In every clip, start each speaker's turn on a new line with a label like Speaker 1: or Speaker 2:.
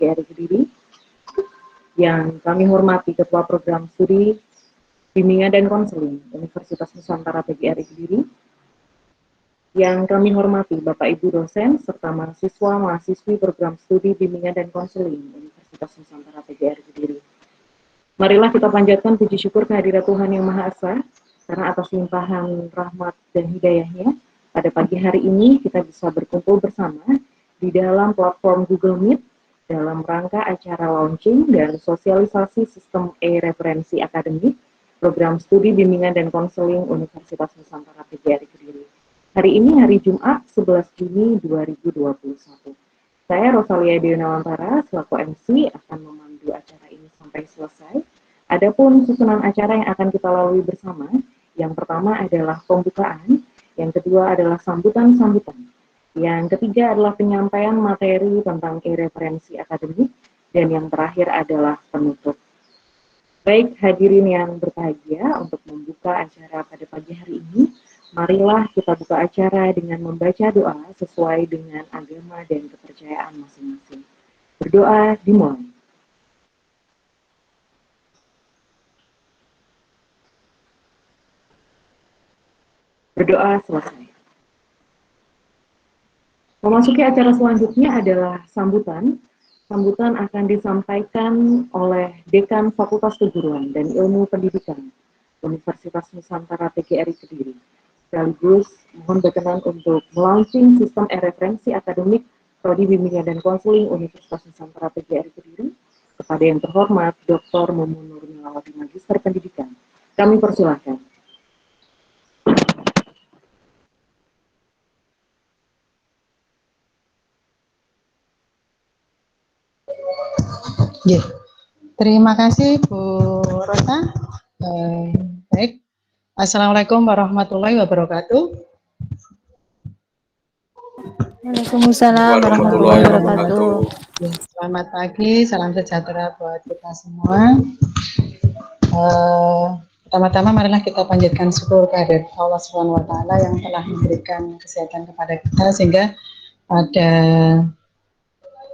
Speaker 1: PGRI Kediri, yang kami hormati Ketua Program Studi Bimbingan dan Konseling Universitas Nusantara PGRI Kediri, yang kami hormati Bapak Ibu dosen serta mahasiswa-mahasiswi Program Studi Bimbingan dan Konseling Universitas Nusantara PGRI Kediri. Marilah kita panjatkan puji syukur kehadirat Tuhan Yang Maha Esa, karena atas limpahan rahmat dan hidayahnya, pada pagi hari ini kita bisa berkumpul bersama di dalam platform Google Meet dalam rangka acara launching dan sosialisasi sistem e-referensi akademik Program Studi Bimbingan dan Konseling Universitas Nusantara PGRI Kediri. Hari ini hari Jumat 11 Juni 2021. Saya Rosalia Dewi Nawantara selaku MC akan memandu acara ini sampai selesai. Adapun susunan acara yang akan kita lalui bersama, yang pertama adalah pembukaan, yang kedua adalah sambutan-sambutan, yang ketiga adalah penyampaian materi tentang e-referensi akademik, dan yang terakhir adalah penutup. Baik hadirin yang berbahagia, untuk membuka acara pada pagi hari ini, marilah kita buka acara dengan membaca doa sesuai dengan agama dan kepercayaan masing-masing. Berdoa dimulai. Berdoa selesai. Memasuki acara selanjutnya adalah sambutan. Sambutan akan disampaikan oleh Dekan Fakultas Keguruan dan Ilmu Pendidikan Universitas Nusantara PGRI Kediri. Sekaligus mohon berkenan untuk melaunching sistem e-referensi akademik Prodi Bimbingan dan Konseling Universitas Nusantara PGRI Kediri kepada yang terhormat Dr. Mumun Nurmilawati Magister Pendidikan. Kami persilahkan.
Speaker 2: Ya, terima kasih Bu Rosa. Baik, Assalamualaikum warahmatullahi wabarakatuh.
Speaker 3: Waalaikumsalam warahmatullahi wabarakatuh.
Speaker 2: Selamat pagi, salam sejahtera buat kita semua. Pertama-tama marilah kita panjatkan syukur kehadirat Allah Subhanahu wa taala yang telah memberikan kesehatan kepada kita sehingga pada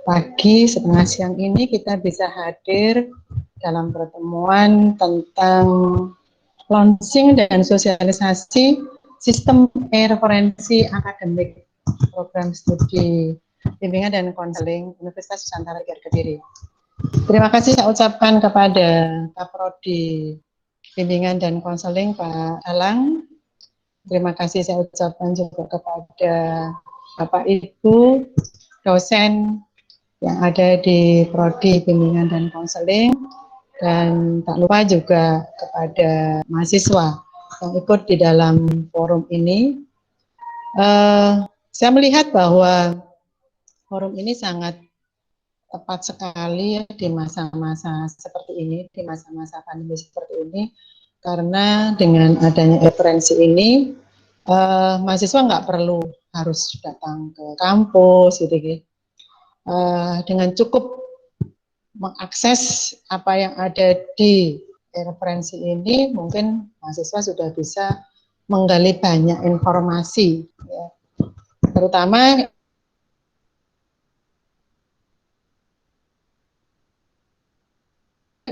Speaker 2: pagi setengah siang ini kita bisa hadir dalam pertemuan tentang launching dan sosialisasi sistem e-referensi akademik program studi bimbingan dan konseling Universitas Nusantara Kediri. Terima kasih saya ucapkan kepada Kaprodi Bimbingan dan Konseling Pak Alang. Terima kasih saya ucapkan juga kepada Bapak Ibu dosen yang ada di Prodi Bimbingan dan Konseling, dan tak lupa juga kepada mahasiswa yang ikut di dalam forum ini. Saya melihat bahwa forum ini sangat tepat sekali ya di masa-masa seperti ini, di masa-masa pandemi seperti ini, karena dengan adanya referensi ini, mahasiswa nggak perlu harus datang ke kampus gitu. Dengan cukup mengakses apa yang ada di referensi ini, mungkin mahasiswa sudah bisa menggali banyak informasi, ya. Terutama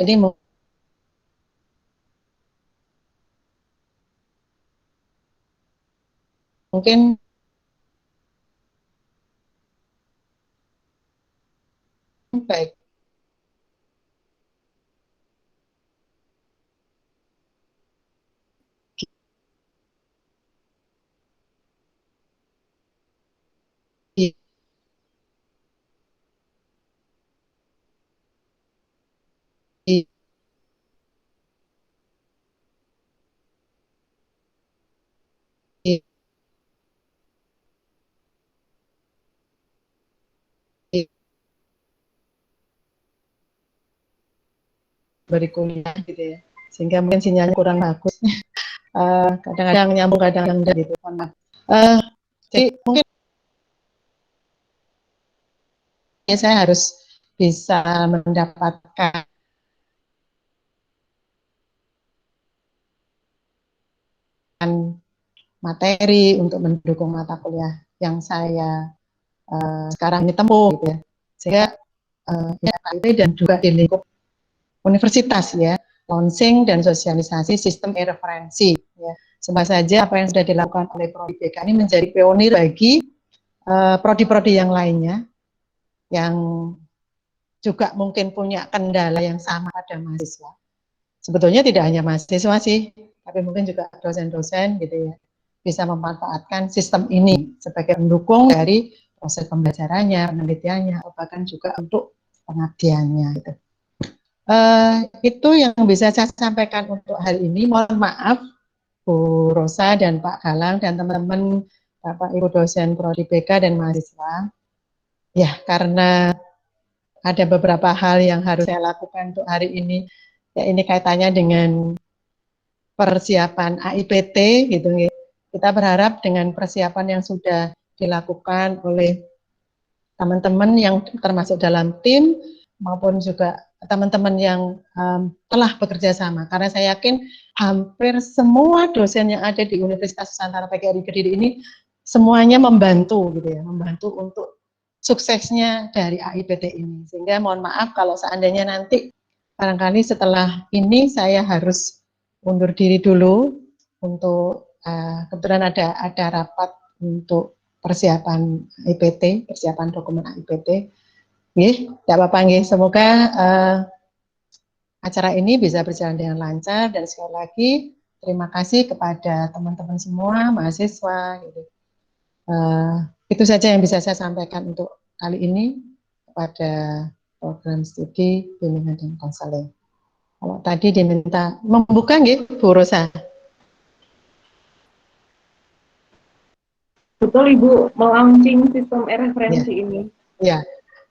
Speaker 2: ini mungkin baik berkuliah gitu ya, sehingga mungkin sinyalnya kurang bagus. Kadang-kadang nyambung, kadang-kadang enggak gitu. Jadi mungkin saya harus bisa mendapatkan materi untuk mendukung mata kuliah yang saya sekarang ini tempuh gitu ya. Sehingga KIP dan juga di lingkup universitas ya, launching dan sosialisasi sistem e-referensi ya. Semoga saja apa yang sudah dilakukan oleh Prodi BK ini menjadi pionir bagi prodi-prodi yang lainnya yang juga mungkin punya kendala yang sama pada mahasiswa. Sebetulnya tidak hanya mahasiswa sih, tapi mungkin juga dosen-dosen gitu ya, bisa memanfaatkan sistem ini sebagai pendukung dari proses pembelajarannya, penelitiannya, bahkan juga untuk pengabdiannya. Gitu. Itu yang bisa saya sampaikan untuk hari ini. Mohon maaf Bu Rosa dan Pak Galang dan teman-teman Bapak Ibu dosen Prodi BK dan mahasiswa. Ya, karena ada beberapa hal yang harus saya lakukan untuk hari ini. Ya, ini kaitannya dengan persiapan AIPT gitu. Kita berharap dengan persiapan yang sudah dilakukan oleh teman-teman yang termasuk dalam tim maupun juga teman-teman yang telah bekerja sama. Karena saya yakin hampir semua dosen yang ada di Universitas Nusantara PGRI Kediri ini semuanya membantu gitu ya, membantu untuk suksesnya dari AIPT ini. Sehingga mohon maaf kalau seandainya nanti barangkali setelah ini saya harus undur diri dulu untuk kebetulan ada rapat untuk persiapan AIPT, persiapan dokumen AIPT. Nggih, tidak apa-apa nggih. Semoga acara ini bisa berjalan dengan lancar dan sekali lagi terima kasih kepada teman-teman semua mahasiswa. Gitu. Itu saja yang bisa saya sampaikan untuk kali ini pada program studi bimbingan dan konseling. Kalau tadi diminta membuka nggih, Bu Rosa.
Speaker 1: Betul Ibu, melaunching sistem e-referensi ini.
Speaker 2: Ya,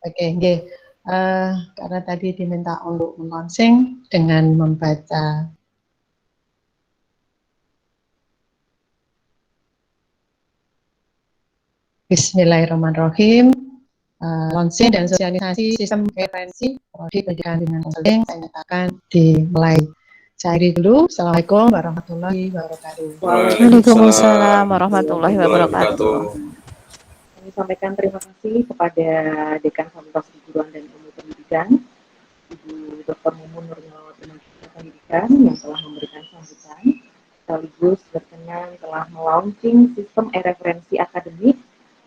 Speaker 2: oke, nggih. Karena tadi diminta untuk launching dengan membaca Bismillahirrahmanirrahim. Launching dan sosialisasi sistem referensi prodi pendidikan dengan konseling saya nyatakan dimulai. Saya akhiri dulu. Assalamualaikum warahmatullahi wabarakatuh.
Speaker 3: Waalaikumsalam warahmatullahi wabarakatuh.
Speaker 1: Kami sampaikan terima kasih kepada Dekan Fakultas Keguruan dan Ilmu Pendidikan, Ibu Dr. Mumun Nurmawati Pendidikan yang telah memberikan sambutan, sekaligus berkenan telah melaunching sistem e-referensi akademik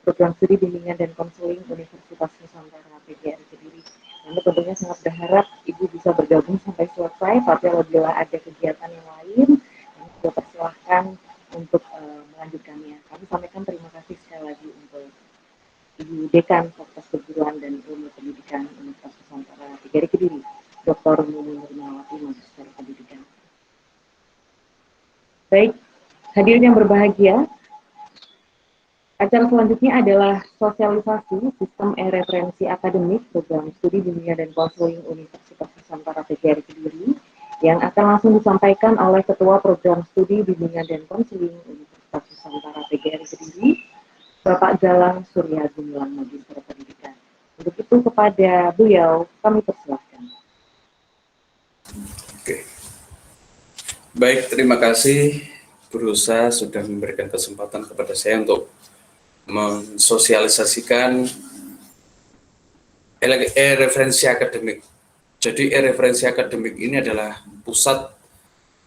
Speaker 1: program studi bimbingan dan konseling Universitas Nusantara PGRI Kediri. Kami tentunya sangat berharap Ibu bisa bergabung sampai selesai, tapi apabila ada kegiatan yang lain, kami juga persilahkan untuk melanjutkannya. Kami sampaikan terima kasih sekali lagi untuk Ibu Dekan Fakultas Keguruan dan Ilmu Pendidikan Universitas Nusantara PGRI Kediri, Dr. Mumun Nurmawati, Magister Pendidikan. Baik, hadirin yang berbahagia, acara selanjutnya adalah sosialisasi sistem e-referensi akademik program studi bimbingan dan konseling Universitas Nusantara PGRI Kediri yang akan langsung disampaikan oleh Ketua Program Studi Bimbingan dan Konseling Universitas Nusantara PGRI Kediri, Bapak Galang Surya Gumilang, Magister Pendidikan. Untuk itu kepada beliau kami persilahkan.
Speaker 4: Oke. Baik, terima kasih Bu Rosa sudah memberikan kesempatan kepada saya untuk mensosialisasikan e-referensi akademik. Jadi e-referensi akademik ini adalah pusat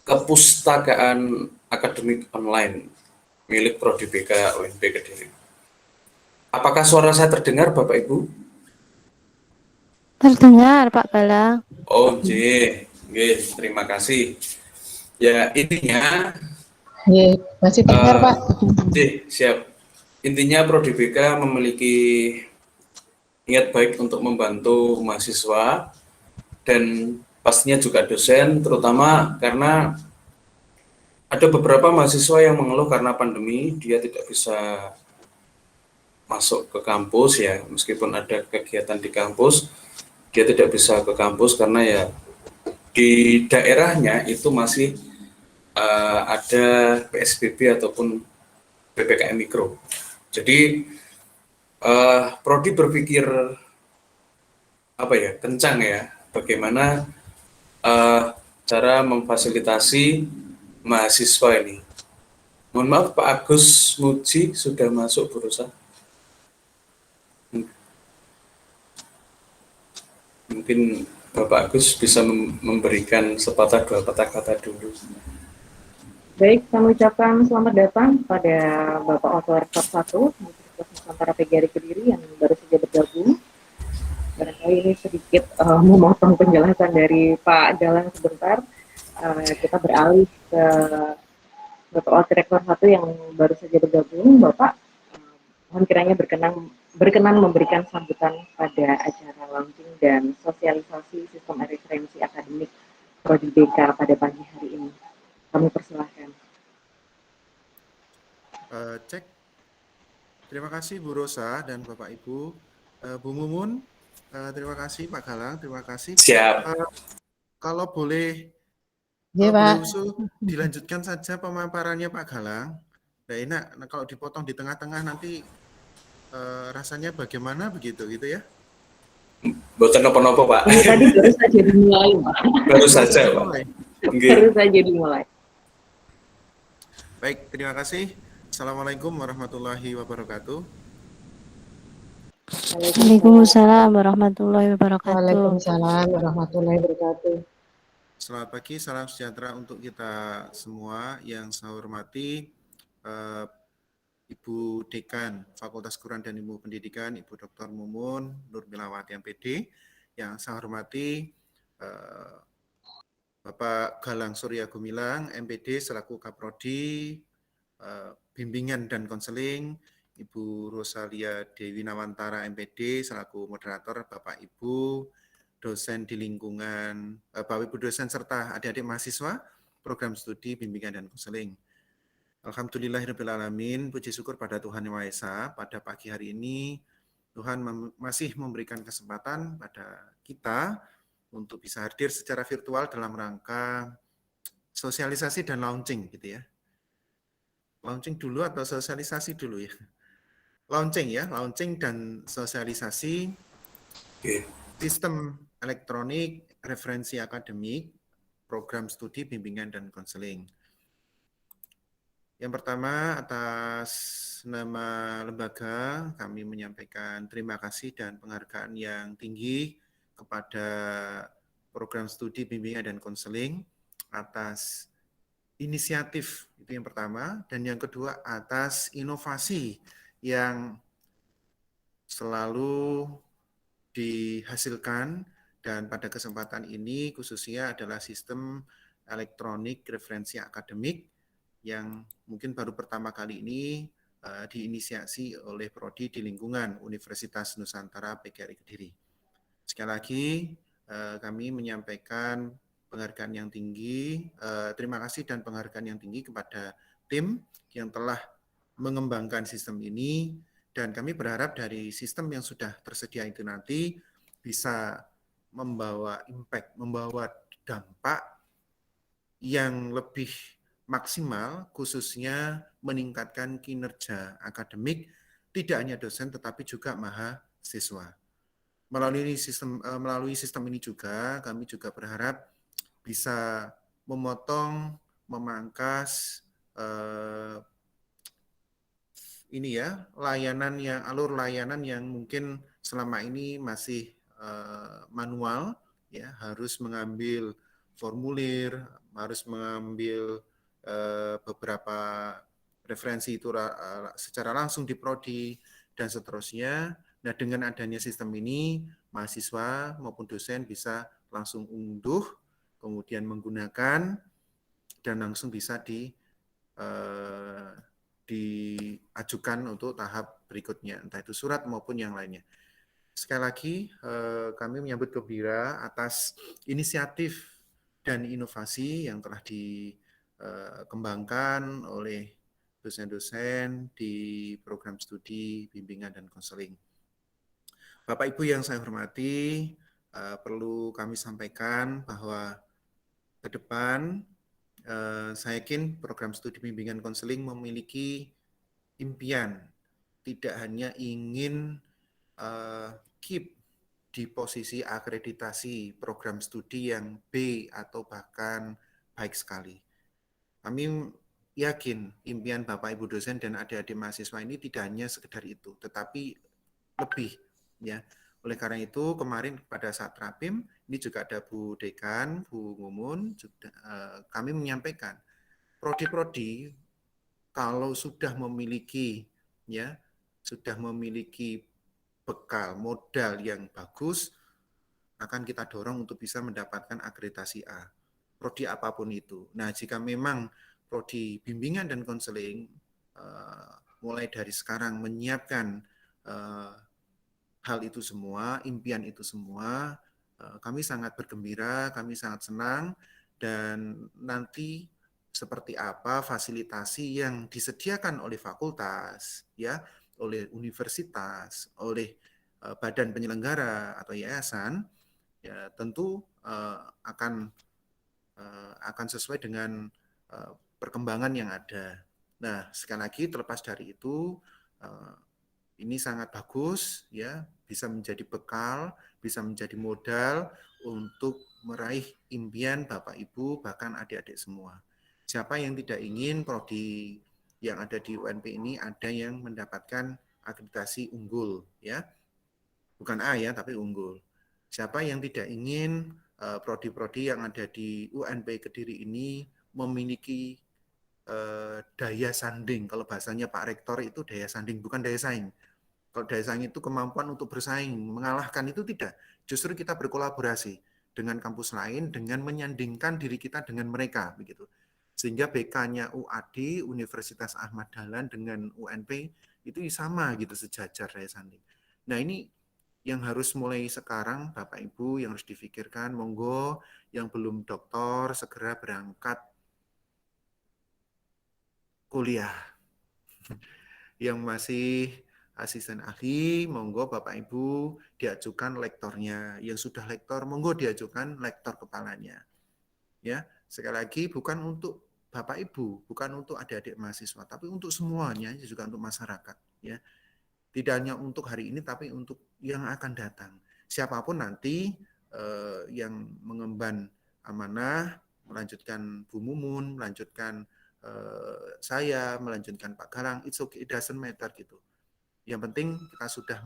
Speaker 4: kepustakaan akademik online milik Prodi BK UNB Kediri. Apakah suara saya terdengar Bapak Ibu?
Speaker 3: Terdengar Pak Galang.
Speaker 4: Oh, terima kasih. Ya, intinya
Speaker 2: masih dengar Pak.
Speaker 4: Siap. Intinya Prodi BK memiliki niat baik untuk membantu mahasiswa dan pastinya juga dosen, terutama karena ada beberapa mahasiswa yang mengeluh karena pandemi, dia tidak bisa masuk ke kampus ya, meskipun ada kegiatan di kampus, dia tidak bisa ke kampus karena ya di daerahnya itu masih ada PSBB ataupun PPKM Mikro. Jadi Prodi berpikir kencang ya, bagaimana cara memfasilitasi mahasiswa ini. Mohon maaf Pak Agus Muji sudah masuk Bu Rosa. Mungkin Bapak Agus bisa memberikan sepatah dua patah kata dulu.
Speaker 1: Baik, kami ucapkan selamat datang pada Bapak Oto Rektor 1 Universitas Nusantara PGRI Kediri yang baru saja bergabung. Barangkali ini sedikit memotong penjelasan dari Pak Galang sebentar. Kita beralih ke Bapak Wakil Rektor 1 yang baru saja bergabung. Bapak, mohon kiranya berkenan memberikan sambutan pada acara launching dan sosialisasi sistem referensi akademik Prodi BK pada pagi hari ini. Kami persilahkan.
Speaker 5: Cek. Terima kasih Bu Rosa dan Bapak Ibu. Bu Mumun, terima kasih Pak Galang, terima kasih.
Speaker 4: Siap.
Speaker 5: Kalau boleh,
Speaker 2: Iya,
Speaker 5: kalau boleh
Speaker 2: Pak.
Speaker 5: usul, dilanjutkan saja pemaparannya Pak Galang. Nah, enak. Nah, kalau dipotong di tengah-tengah nanti rasanya bagaimana begitu gitu ya?
Speaker 4: Boten apa-apa, Pak.
Speaker 1: Ini tadi baru saja dimulai, Pak.
Speaker 4: Baru saja, Pak.
Speaker 1: Baru saja dimulai.
Speaker 5: Baik, terima kasih. Assalamualaikum warahmatullahi wabarakatuh.
Speaker 3: Waalaikumsalam warahmatullahi wabarakatuh.
Speaker 2: Waalaikumsalam warahmatullahi wabarakatuh.
Speaker 5: Selamat pagi, salam sejahtera untuk kita semua. Yang saya hormati Ibu Dekan Fakultas Quran dan Ilmu Pendidikan, Ibu Dr. Mumun Nurmilawati MPD. Yang saya hormati Bapak Galang Surya Gumilang, MPD selaku Kaprodi Bimbingan dan Konseling, Ibu Rosalia Dewi Nawantara MPD selaku moderator, Bapak Ibu dosen di lingkungan, Bapak Ibu dosen serta adik-adik mahasiswa program studi bimbingan dan konseling. Alhamdulillahirrahmanirrahim, puji syukur pada Tuhan Yang Maha Esa, pada pagi hari ini Tuhan masih memberikan kesempatan pada kita untuk bisa hadir secara virtual dalam rangka sosialisasi dan launching gitu ya. Launching dulu atau sosialisasi dulu ya? Launching ya, launching dan sosialisasi sistem elektronik referensi akademik, program studi bimbingan dan konseling. Yang pertama, atas nama lembaga, kami menyampaikan terima kasih dan penghargaan yang tinggi kepada program studi bimbingan dan konseling atas inisiatif, itu yang pertama, dan yang kedua atas inovasi yang selalu dihasilkan, dan pada kesempatan ini khususnya adalah sistem elektronik referensi akademik yang mungkin baru pertama kali ini diinisiasi oleh Prodi di lingkungan Universitas Nusantara PGRI Kediri. Sekali lagi kami menyampaikan penghargaan yang tinggi, terima kasih dan penghargaan yang tinggi kepada tim yang telah mengembangkan sistem ini, dan kami berharap dari sistem yang sudah tersedia itu nanti bisa membawa impact, membawa dampak yang lebih maksimal, khususnya meningkatkan kinerja akademik, tidak hanya dosen tetapi juga mahasiswa. Melalui sistem ini juga, kami juga berharap bisa memotong, memangkas alur layanan yang mungkin selama ini masih manual, ya, harus mengambil formulir, harus mengambil beberapa referensi itu secara langsung di prodi dan seterusnya. Nah, dengan adanya sistem ini, mahasiswa maupun dosen bisa langsung unduh, kemudian menggunakan, dan langsung bisa diajukan untuk tahap berikutnya, entah itu surat maupun yang lainnya. Sekali lagi, kami menyambut gembira atas inisiatif dan inovasi yang telah dikembangkan oleh dosen-dosen di program studi bimbingan dan konseling. Bapak Ibu yang saya hormati, perlu kami sampaikan bahwa ke depan saya yakin program studi bimbingan konseling memiliki impian, tidak hanya ingin keep di posisi akreditasi program studi yang B atau bahkan baik sekali. Kami yakin impian Bapak Ibu dosen dan adik-adik mahasiswa ini tidak hanya sekedar itu, tetapi lebih, ya, Oleh karena itu kemarin pada saat Rapim ini juga ada Bu Dekan, Bu Mumun, juga, kami menyampaikan prodi-prodi kalau sudah memiliki bekal modal yang bagus, akan kita dorong untuk bisa mendapatkan akreditasi A. Prodi apapun itu. Nah, jika memang prodi bimbingan dan konseling mulai dari sekarang menyiapkan hal itu semua, impian itu semua, kami sangat bergembira, kami sangat senang, dan nanti seperti apa fasilitasi yang disediakan oleh fakultas, ya, oleh universitas, oleh badan penyelenggara atau yayasan, ya tentu akan sesuai dengan perkembangan yang ada. Nah, sekali lagi terlepas dari itu, ini sangat bagus, ya, bisa menjadi bekal, bisa menjadi modal untuk meraih impian Bapak Ibu bahkan adik-adik semua. Siapa yang tidak ingin prodi yang ada di UNP ini ada yang mendapatkan akreditasi unggul, ya, bukan A ya, tapi unggul. Siapa yang tidak ingin prodi-prodi yang ada di UNP Kediri ini memiliki daya sanding. Kalau bahasanya Pak Rektor itu daya sanding, bukan daya saing. Kalau daya saing itu kemampuan untuk bersaing, mengalahkan itu tidak. Justru kita berkolaborasi dengan kampus lain, dengan menyandingkan diri kita dengan mereka, begitu. Sehingga BK-nya UAD, Universitas Ahmad Dahlan dengan UNP itu sama gitu, sejajar daya sanding. Nah, ini yang harus mulai sekarang Bapak Ibu yang harus difikirkan, monggo yang belum doktor segera berangkat kuliah. Yang masih asisten ahli, monggo Bapak Ibu diajukan lektornya. Yang sudah lektor, monggo diajukan lektor kepalanya. Ya, sekali lagi bukan untuk Bapak Ibu, bukan untuk adik-adik mahasiswa, tapi untuk semuanya, juga untuk masyarakat. Ya, tidak hanya untuk hari ini, tapi untuk yang akan datang. Siapapun nanti yang mengemban amanah, melanjutkan Bu Mumun, melanjutkan saya, melanjutkan Pak Galang, it's okay, it doesn't matter gitu. Yang penting kita sudah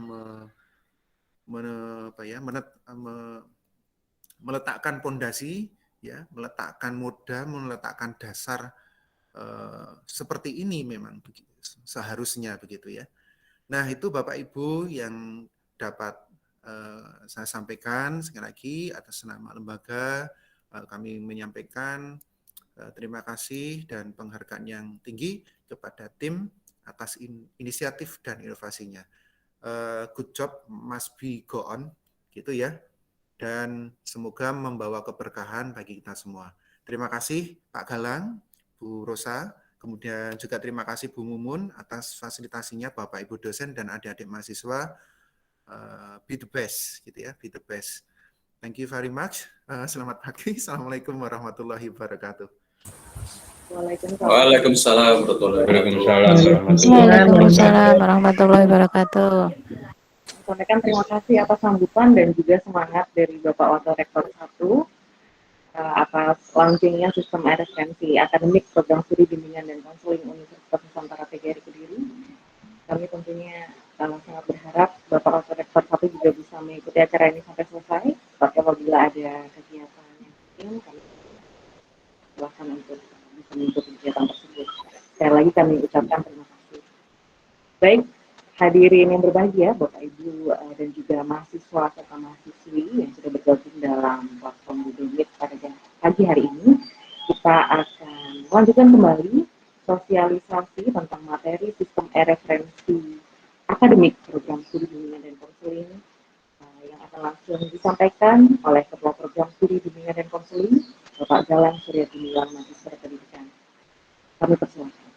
Speaker 5: meletakkan pondasi, ya, meletakkan modal, meletakkan dasar seperti ini memang seharusnya begitu ya. Nah, itu Bapak Ibu yang dapat saya sampaikan sekali lagi atas nama lembaga kami menyampaikan terima kasih dan penghargaan yang tinggi kepada tim atas inisiatif dan inovasinya. Good job, must be go on, gitu ya. Dan semoga membawa keberkahan bagi kita semua. Terima kasih Pak Galang, Bu Rosa, kemudian juga terima kasih Bu Mumun atas fasilitasinya, Bapak Ibu dosen dan adik-adik mahasiswa. Be the best, gitu ya, be the best. Thank you very much. Selamat pagi. Assalamualaikum warahmatullahi wabarakatuh.
Speaker 4: Waalaikumsalam warahmatullahi wabarakatuh.
Speaker 3: Waalaikumsalam warahmatullahi wabarakatuh.
Speaker 1: Sampaikan terima kasih atas sambutan dan juga semangat dari Bapak Wakil Rektor 1 atas launchingnya sistem referensi akademik program studi bimbingan dan konseling Universitas Nusantara PGRI Kediri. Kami tentunya sangat berharap Bapak Wakil Rektor 1 juga bisa mengikuti acara ini sampai selesai. Tapi apabila ada kegiatan yang penting, kami silakan untuk bisa mengikuti kegiatan tersebut. Sekali lagi kami ucapkan terima kasih. Baik, hadirin yang berbahagia, Bapak Ibu dan juga mahasiswa serta mahasiswi yang sudah bergabung dalam platform Google Meet pada pagi hari ini, kita akan lanjutkan kembali sosialisasi tentang materi sistem e-referensi akademik program studi bimbingan dan konseling yang akan langsung disampaikan oleh Ketua Program Studi Bimbingan dan Konseling, Bapak Galang Surya Gumilang, Magister Pendidikan. Kami persilakan.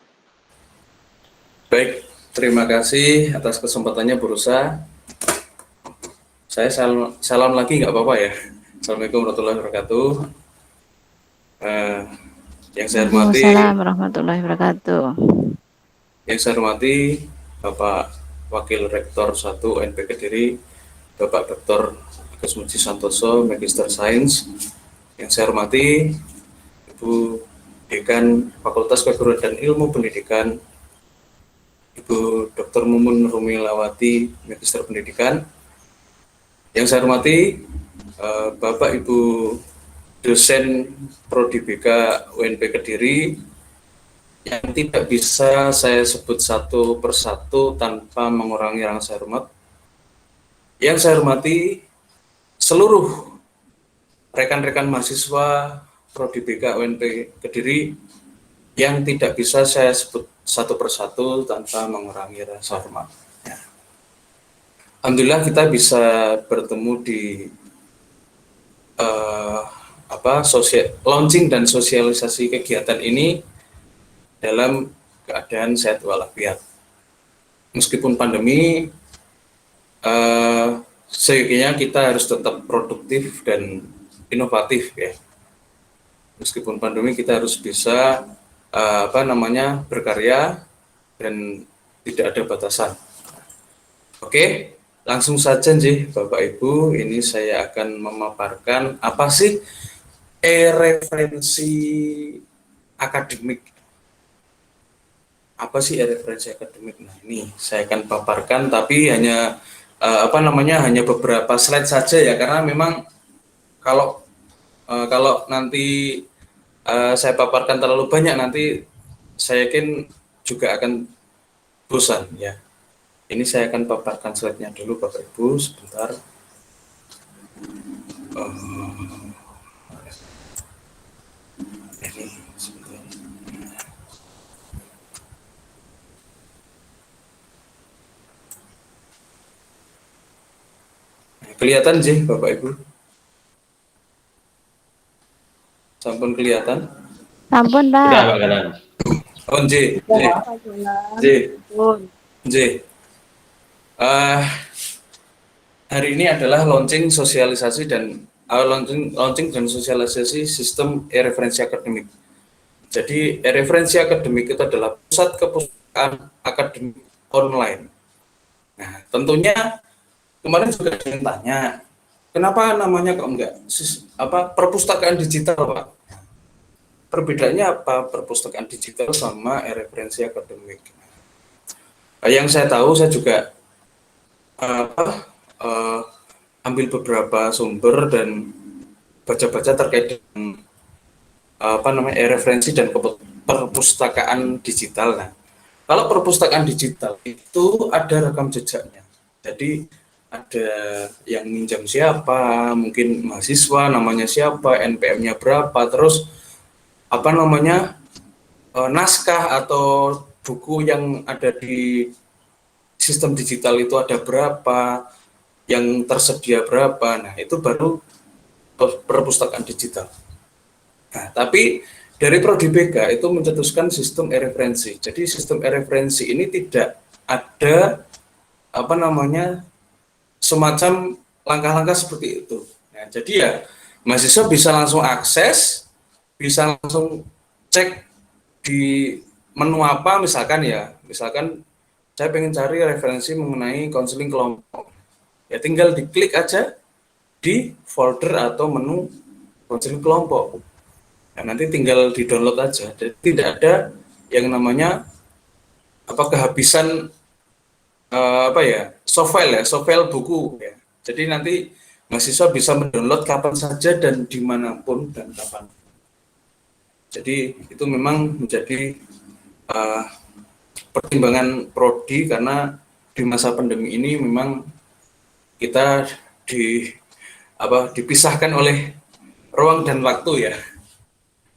Speaker 4: Baik, terima kasih atas kesempatannya Bu Rosa. Saya salam lagi nggak apa-apa ya. Assalamualaikum warahmatullahi wabarakatuh. Yang saya hormati.
Speaker 3: Waalaikumsalam warahmatullahi wabarakatuh.
Speaker 4: Yang saya hormati Bapak Wakil Rektor 1 UNP Kediri, Bapak Dr. Agus Muji Santoso, Magister Sains. Yang saya hormati Ibu Dekan Fakultas Keguruan dan Ilmu Pendidikan, Ibu Dr. Mumun Rumilawati, Magister Pendidikan. Yang saya hormati Bapak Ibu dosen Prodi BK UNP Kediri yang tidak bisa saya sebut satu persatu tanpa mengurangi rasa hormat. Yang saya hormati seluruh rekan-rekan mahasiswa Prodi BK UNP Kediri yang tidak bisa saya sebut satu persatu tanpa mengurangi rasa hormat. Ya. Alhamdulillah kita bisa bertemu di launching dan sosialisasi kegiatan ini dalam keadaan sehat walafiat. Meskipun pandemi, seyogianya kita harus tetap produktif dan inovatif ya. Meskipun pandemi kita harus bisa berkarya dan tidak ada batasan. Oke, langsung saja nih Bapak Ibu, ini saya akan memaparkan apa sih referensi akademik. Apa sih referensi akademik? Nah, ini saya akan paparkan tapi hanya hanya beberapa slide saja ya, karena memang kalau nanti saya paparkan terlalu banyak nanti saya yakin juga akan bosan ya. Ini saya akan paparkan slide-nya dulu Bapak Ibu sebentar. Ini sebentar. Kelihatan sih Bapak Ibu? Sampun kelihatan?
Speaker 3: Sampun, Pak.
Speaker 6: Sudah, Pak Galang.
Speaker 4: Oh, J. Hari ini adalah launching sosialisasi dan launching dan sosialisasi sistem e-referensi akademik. Jadi e-referensi akademik itu adalah pusat kepustakaan akademik online. Nah, tentunya kemarin juga ada yang tanya, kenapa namanya kok enggak perpustakaan digital, Pak? Perbedaannya apa perpustakaan digital sama e-referensi akademik? Yang saya tahu, saya juga ambil beberapa sumber dan baca-baca terkait dengan e-referensi dan perpustakaan digital. Nah, kalau perpustakaan digital itu ada rekam jejaknya. Jadi ada yang minjam siapa, mungkin mahasiswa namanya siapa, NPM-nya berapa, terus naskah atau buku yang ada di sistem digital itu ada berapa, yang tersedia berapa. Nah, itu baru perpustakaan digital. Nah, tapi dari Prodi BK itu mencetuskan sistem e-referensi. Jadi sistem e-referensi ini tidak ada semacam langkah-langkah seperti itu. Nah, jadi ya mahasiswa bisa langsung akses, bisa langsung cek di menu apa, misalkan saya pengen cari referensi mengenai konseling kelompok. Ya tinggal diklik aja di folder atau menu konseling kelompok. Nah, nanti tinggal di-download aja. Jadi tidak ada yang namanya kehabisan softfile buku ya. Jadi nanti mahasiswa bisa mendownload kapan saja dan dimanapun dan kapan. Jadi itu memang menjadi pertimbangan prodi, karena di masa pandemi ini memang kita dipisahkan oleh ruang dan waktu ya.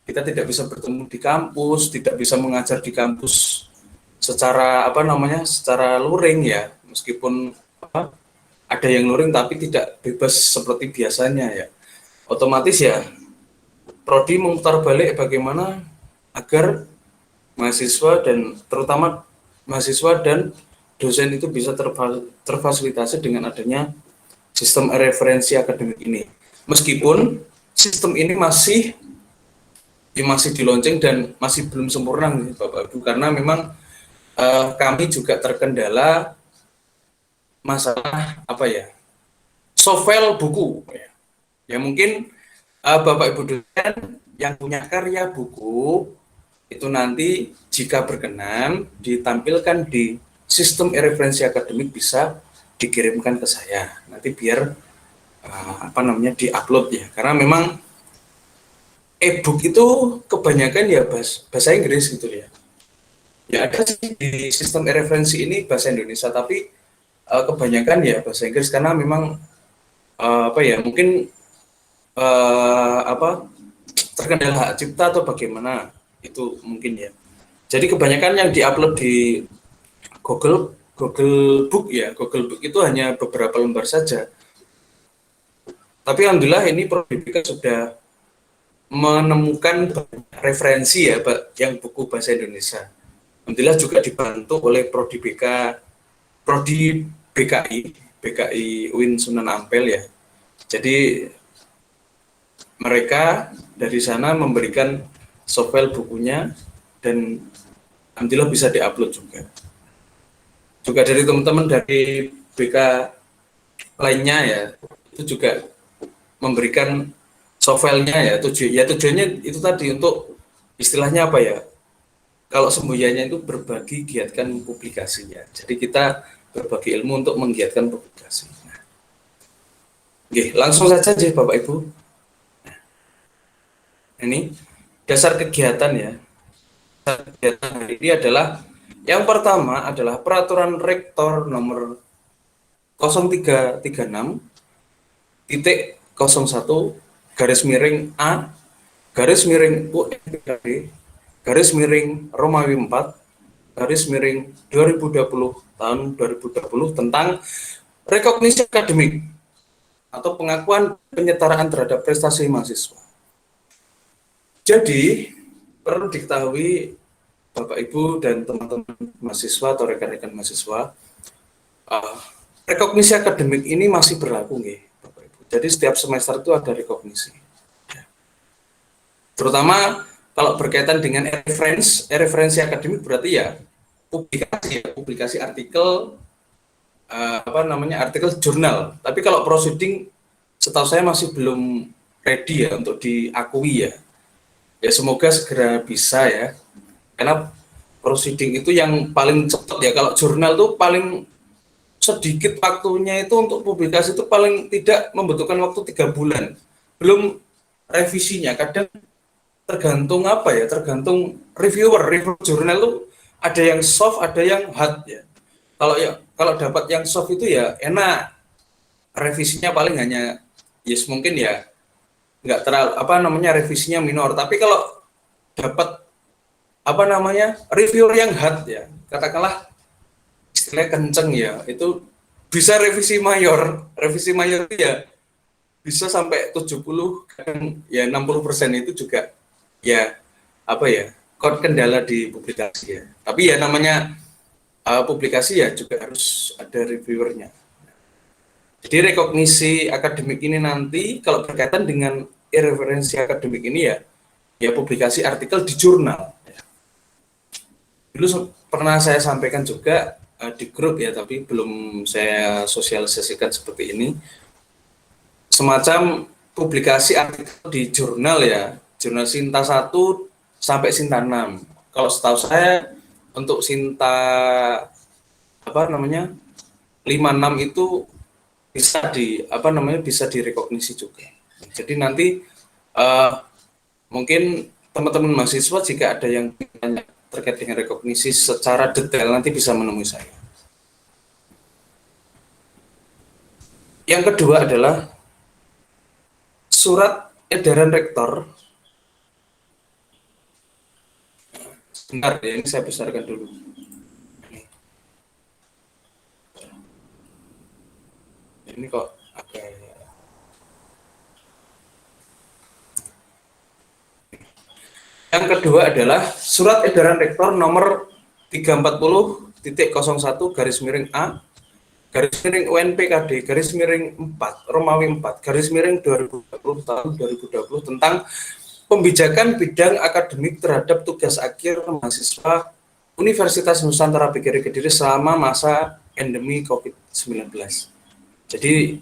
Speaker 4: Kita tidak bisa bertemu di kampus, tidak bisa mengajar di kampus secara secara luring ya, meskipun ada yang luring tapi tidak bebas seperti biasanya ya. Otomatis ya prodi memutar balik bagaimana agar mahasiswa dan terutama mahasiswa dan dosen itu bisa terfasilitasi dengan adanya sistem referensi akademik ini. Meskipun sistem ini masih di launching dan masih belum sempurna nih, Bapak Ibu, karena memang kami juga terkendala masalah softfile buku ya mungkin Bapak Ibu dosen yang punya karya buku itu nanti jika berkenan ditampilkan di sistem e-referensi akademik bisa dikirimkan ke saya nanti biar diupload ya, karena memang e-book itu kebanyakan ya bahasa Inggris gitu ya. Ya ada sih di sistem referensi ini bahasa Indonesia, tapi kebanyakan ya bahasa Inggris karena memang mungkin terkendala hak cipta atau bagaimana itu mungkin ya. Jadi kebanyakan yang diupload di Google Book ya, Google Book itu hanya beberapa lembar saja. Tapi alhamdulillah ini ProDBK sudah menemukan referensi ya yang buku bahasa Indonesia. Alhamdulillah juga dibantu oleh Prodi BKI UIN Sunan Ampel ya. Jadi mereka dari sana memberikan softfile bukunya dan alhamdulillah bisa diupload juga. Juga dari teman-teman dari BK lainnya ya, itu juga memberikan softfile-nya ya, tujuannya itu tadi untuk istilahnya apa ya, kalau semboyannya itu berbagi giatkan publikasinya. Jadi kita berbagi ilmu untuk menggiatkan publikasi. Nah, oke, langsung saja Bapak Ibu. Nah, ini dasar kegiatan ya. Dasar kegiatan hari ini adalah yang pertama adalah peraturan rektor nomor 03.01/UNPKD/Romawi 4/2020 tahun 2020 tentang rekognisi akademik atau pengakuan penyetaraan terhadap prestasi mahasiswa. Jadi perlu diketahui Bapak Ibu dan teman-teman mahasiswa atau rekan-rekan mahasiswa, rekognisi akademik ini masih berlaku nggih, Bapak Ibu. Jadi setiap semester itu ada rekognisi. Ya. Terutama kalau berkaitan dengan referensi akademik berarti ya publikasi artikel artikel jurnal. Tapi kalau proceeding setahu saya masih belum ready ya untuk diakui ya. Ya semoga segera bisa ya. Karena proceeding itu yang paling cepat ya. Kalau jurnal tuh paling sedikit waktunya itu untuk publikasi itu paling tidak membutuhkan waktu 3 bulan. Belum revisinya. Kadang tergantung tergantung reviewer jurnal itu ada yang soft, ada yang hard ya. Kalau dapat yang soft itu ya enak. Revisinya paling hanya mungkin ya nggak terlalu revisinya minor. Tapi kalau dapat reviewer yang hard ya, katakanlah istilahnya kenceng ya, itu bisa revisi mayor itu ya bisa sampai 70 kadang ya 60% itu juga ya kendala di publikasi ya. Tapi ya namanya publikasi ya juga harus ada reviewernya. Jadi rekognisi akademik ini nanti kalau berkaitan dengan referensi akademik ini ya publikasi artikel di jurnal. Dulu pernah saya sampaikan juga di grup ya, tapi belum saya sosialisasikan seperti ini. Semacam publikasi artikel di jurnal ya, jurnal Sinta 1 sampai Sinta 6. Kalau setahu saya untuk Sinta 5, 6 itu bisa direkognisi juga. Jadi nanti mungkin teman-teman mahasiswa jika ada yang tanya terkait dengan rekognisi secara detail nanti bisa menemui saya. Yang kedua adalah surat edaran rektor. Sebentar ya, ini saya besarkan dulu. Ini kok agak Yang kedua adalah surat edaran rektor nomor 340.01/UNPKD/Romawi 4/2020 tahun 2020 tentang pembijakan bidang akademik terhadap tugas akhir mahasiswa Universitas Nusantara PGRI Kediri selama masa endemi COVID-19. Jadi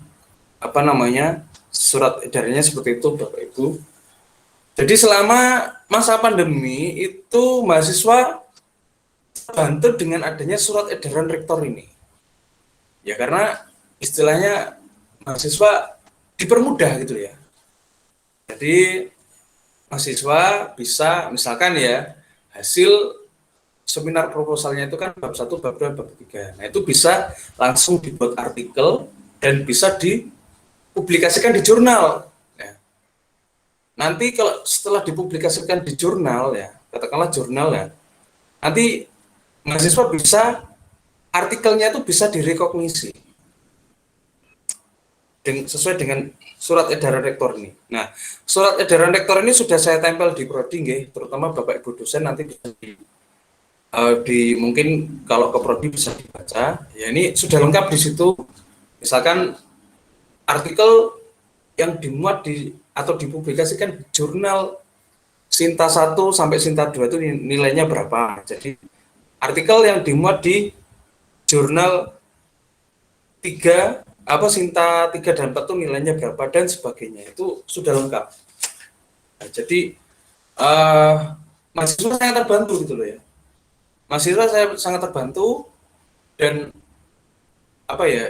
Speaker 4: surat edarannya seperti itu Bapak Ibu. Jadi selama masa pandemi itu mahasiswa terbantu dengan adanya surat edaran rektor ini. Ya karena istilahnya mahasiswa dipermudah gitu ya. Jadi mahasiswa bisa misalkan ya hasil seminar proposalnya itu kan bab 1, bab 2, bab 3. Nah, itu bisa langsung dibuat artikel dan bisa dipublikasikan di jurnal. Ya. Nanti kalau setelah dipublikasikan di jurnal ya, katakanlah jurnal ya, nanti mahasiswa bisa artikelnya itu bisa direkognisi sesuai dengan surat edaran rektor ini. Nah, surat edaran rektor ini sudah saya tempel di prodi, terutama Bapak Ibu dosen nanti bisa mungkin kalau ke prodi bisa dibaca. Ya, ini sudah lengkap di situ. Misalkan artikel yang dimuat atau dipublikasikan di jurnal Sinta 1 sampai Sinta 2 itu nilainya berapa. Jadi artikel yang dimuat di jurnal 3 Sinta 3 dan 4 itu nilainya berapa dan sebagainya, itu sudah lengkap. Nah, jadi mahasiswa sangat terbantu gitu loh ya. Mahasiswa saya sangat terbantu dan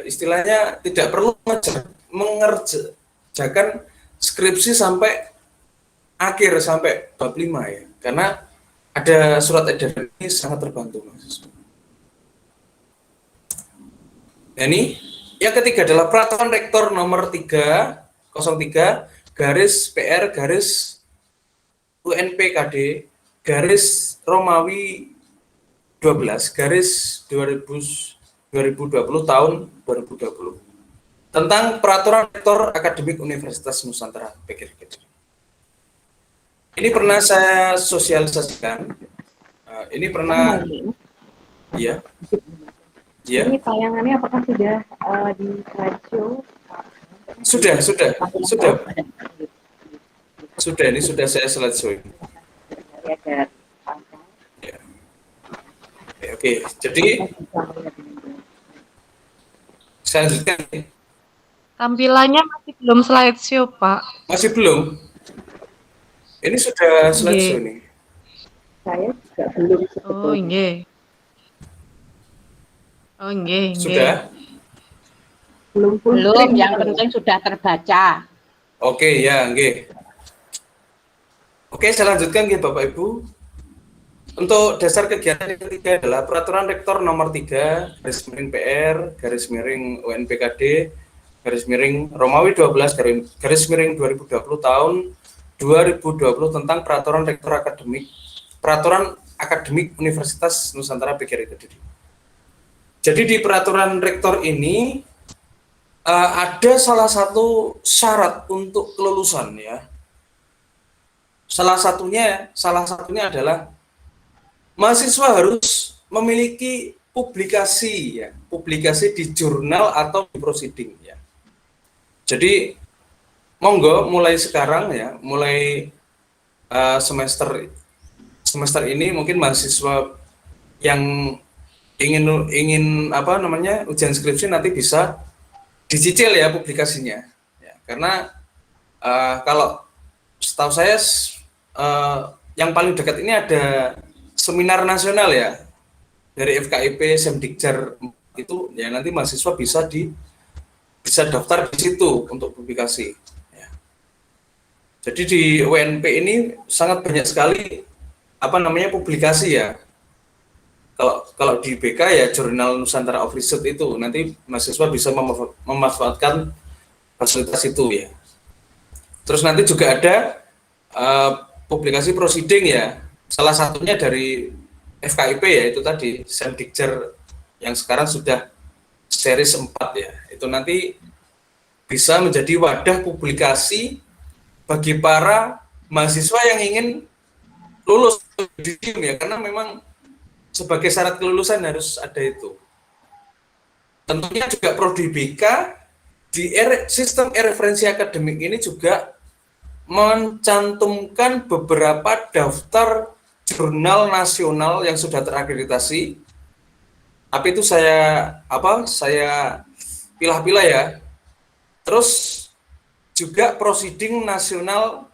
Speaker 4: istilahnya tidak perlu mengerjakan skripsi sampai akhir, sampai bab 5 ya, karena ada surat edaran ini sangat terbantu mahasiswa. Nah, ini yang ketiga adalah Peraturan Rektor nomor 303 garis PR garis UNPKD garis Romawi 12 garis 2020 tahun 2020 tentang Peraturan Rektor Akademik Universitas Nusantara PGRI Kediri. Ini pernah saya sosialisasikan. Ini pernah, iya. Ya.
Speaker 1: Ini tayangannya apakah sudah di slideshow?
Speaker 4: Sudah. Ini sudah saya slideshow. Ya. Oke, jadi saya lanjutkan.
Speaker 6: Tampilannya masih belum slideshow, Pak.
Speaker 4: Masih belum? Ini sudah slideshow nih.
Speaker 1: Saya juga belum.
Speaker 6: Oh, nggih. Oh, nggih.
Speaker 4: Sudah?
Speaker 7: Belum, yang penting sudah terbaca.
Speaker 4: Oke, ya, nggih. Oke, saya lanjutkan nggih Bapak Ibu. Untuk dasar kegiatan yang ketiga adalah Peraturan Rektor nomor 3 garis miring PR garis miring UNPKD garis miring Romawi 12 garis miring 2020 tahun 2020 tentang Peraturan Akademik Universitas Nusantara PGRI Kediri. Jadi di peraturan rektor ini ada salah satu syarat untuk kelulusan ya. Salah satunya adalah mahasiswa harus memiliki publikasi ya, publikasi di jurnal atau di proceeding ya. Jadi monggo mulai sekarang ya, mulai semester ini mungkin mahasiswa yang ingin ujian skripsi nanti bisa dicicil ya publikasinya ya, karena kalau setahu saya yang paling dekat ini ada seminar nasional ya dari FKIP Semdikjer itu ya, nanti mahasiswa bisa daftar di situ untuk publikasi ya. Jadi di UNP ini sangat banyak sekali publikasi ya. Kalau di BK ya Jurnal Nusantara of Research itu nanti mahasiswa bisa memanfaatkan fasilitas itu ya. Terus nanti juga ada publikasi proceeding ya. Salah satunya dari FKIP ya, itu tadi Semdikjer yang sekarang sudah series 4 ya. Itu nanti bisa menjadi wadah publikasi bagi para mahasiswa yang ingin lulus ya, karena memang sebagai syarat kelulusan harus ada itu. Tentunya juga Prodi BK di sistem referensi akademik ini juga mencantumkan beberapa daftar jurnal nasional yang sudah terakreditasi. Tapi itu saya pilah-pilah ya. Terus juga proceeding nasional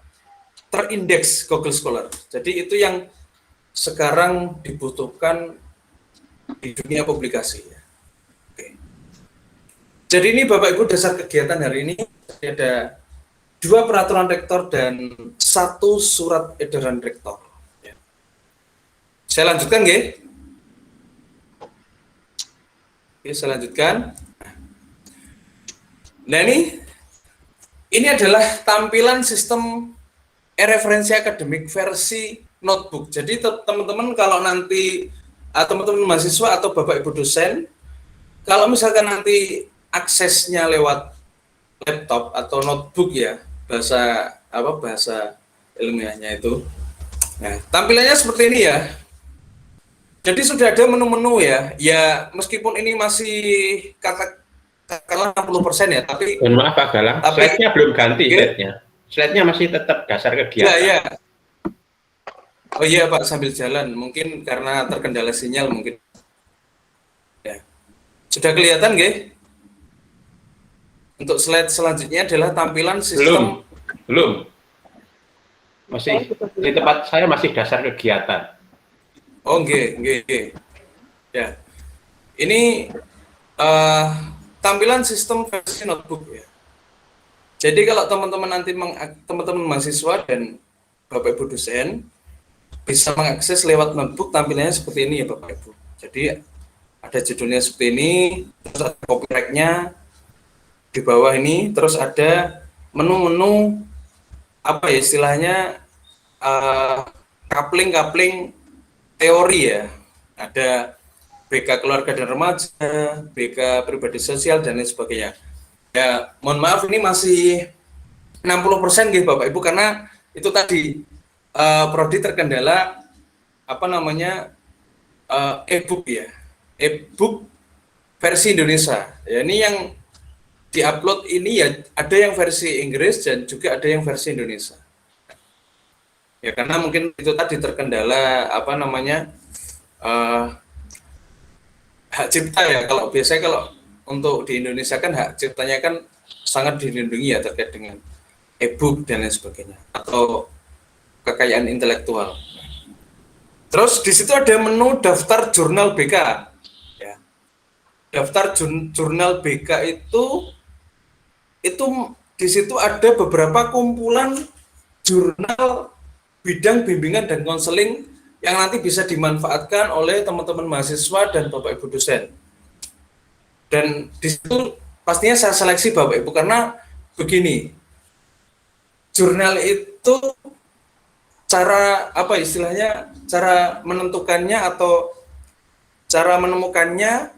Speaker 4: terindeks Google Scholar. Jadi itu yang sekarang dibutuhkan di dunia publikasi. Oke. Jadi ini Bapak Ibu dasar kegiatan hari ini. ada 2 peraturan rektor dan 1 surat edaran rektor. Ya. Saya lanjutkan, nggih. Oke, saya lanjutkan. Nah, ini adalah tampilan sistem e-referensi akademik versi notebook. Jadi teman-teman kalau nanti teman-teman mahasiswa atau Bapak Ibu dosen, kalau misalkan nanti aksesnya lewat laptop atau notebook ya, bahasa ilmiahnya itu. Nah, tampilannya seperti ini ya. Jadi sudah ada menu-menu ya. Ya, meskipun ini masih katakanlah 60% ya, tapi
Speaker 8: mohon maaf Pak Galang, slide-nya belum ganti slide-nya. Slide-nya masih tetap dasar kegiatan.
Speaker 4: Ya. Oh iya Pak, sambil jalan. Mungkin karena terkendala sinyal mungkin. Ya. Sudah kelihatan nggih? Untuk slide selanjutnya adalah tampilan sistem.
Speaker 8: Belum. Masih di tempat saya masih dasar kegiatan.
Speaker 4: Oh nggih. Ya. Ini tampilan sistem versi notebook ya. Jadi kalau teman-teman mahasiswa dan Bapak Ibu dosen bisa mengakses lewat notebook, tampilannya seperti ini ya Bapak Ibu. Jadi ada judulnya seperti ini, terus ada copyright-nya di bawah ini, terus ada menu-menu apa ya istilahnya coupling teori ya. Ada BK keluarga dan remaja, BK pribadi sosial dan lain sebagainya. Ya, mohon maaf ini masih 60% gitu Bapak Ibu karena itu tadi prodi terkendala e-book ya. E-book versi Indonesia. Ya, ini yang diupload ini ya ada yang versi Inggris dan juga ada yang versi Indonesia. Ya karena mungkin itu tadi terkendala hak cipta ya. Kalau untuk di Indonesia kan hak ciptanya kan sangat dilindungi ya terkait dengan e-book dan lain sebagainya atau kekayaan intelektual. Terus di situ ada menu daftar jurnal BK. Ya. Daftar jurnal BK itu di situ ada beberapa kumpulan jurnal bidang bimbingan dan konseling yang nanti bisa dimanfaatkan oleh teman-teman mahasiswa dan Bapak Ibu dosen. Dan di situ pastinya saya seleksi Bapak Ibu karena begini, jurnal itu cara cara menentukannya atau cara menemukannya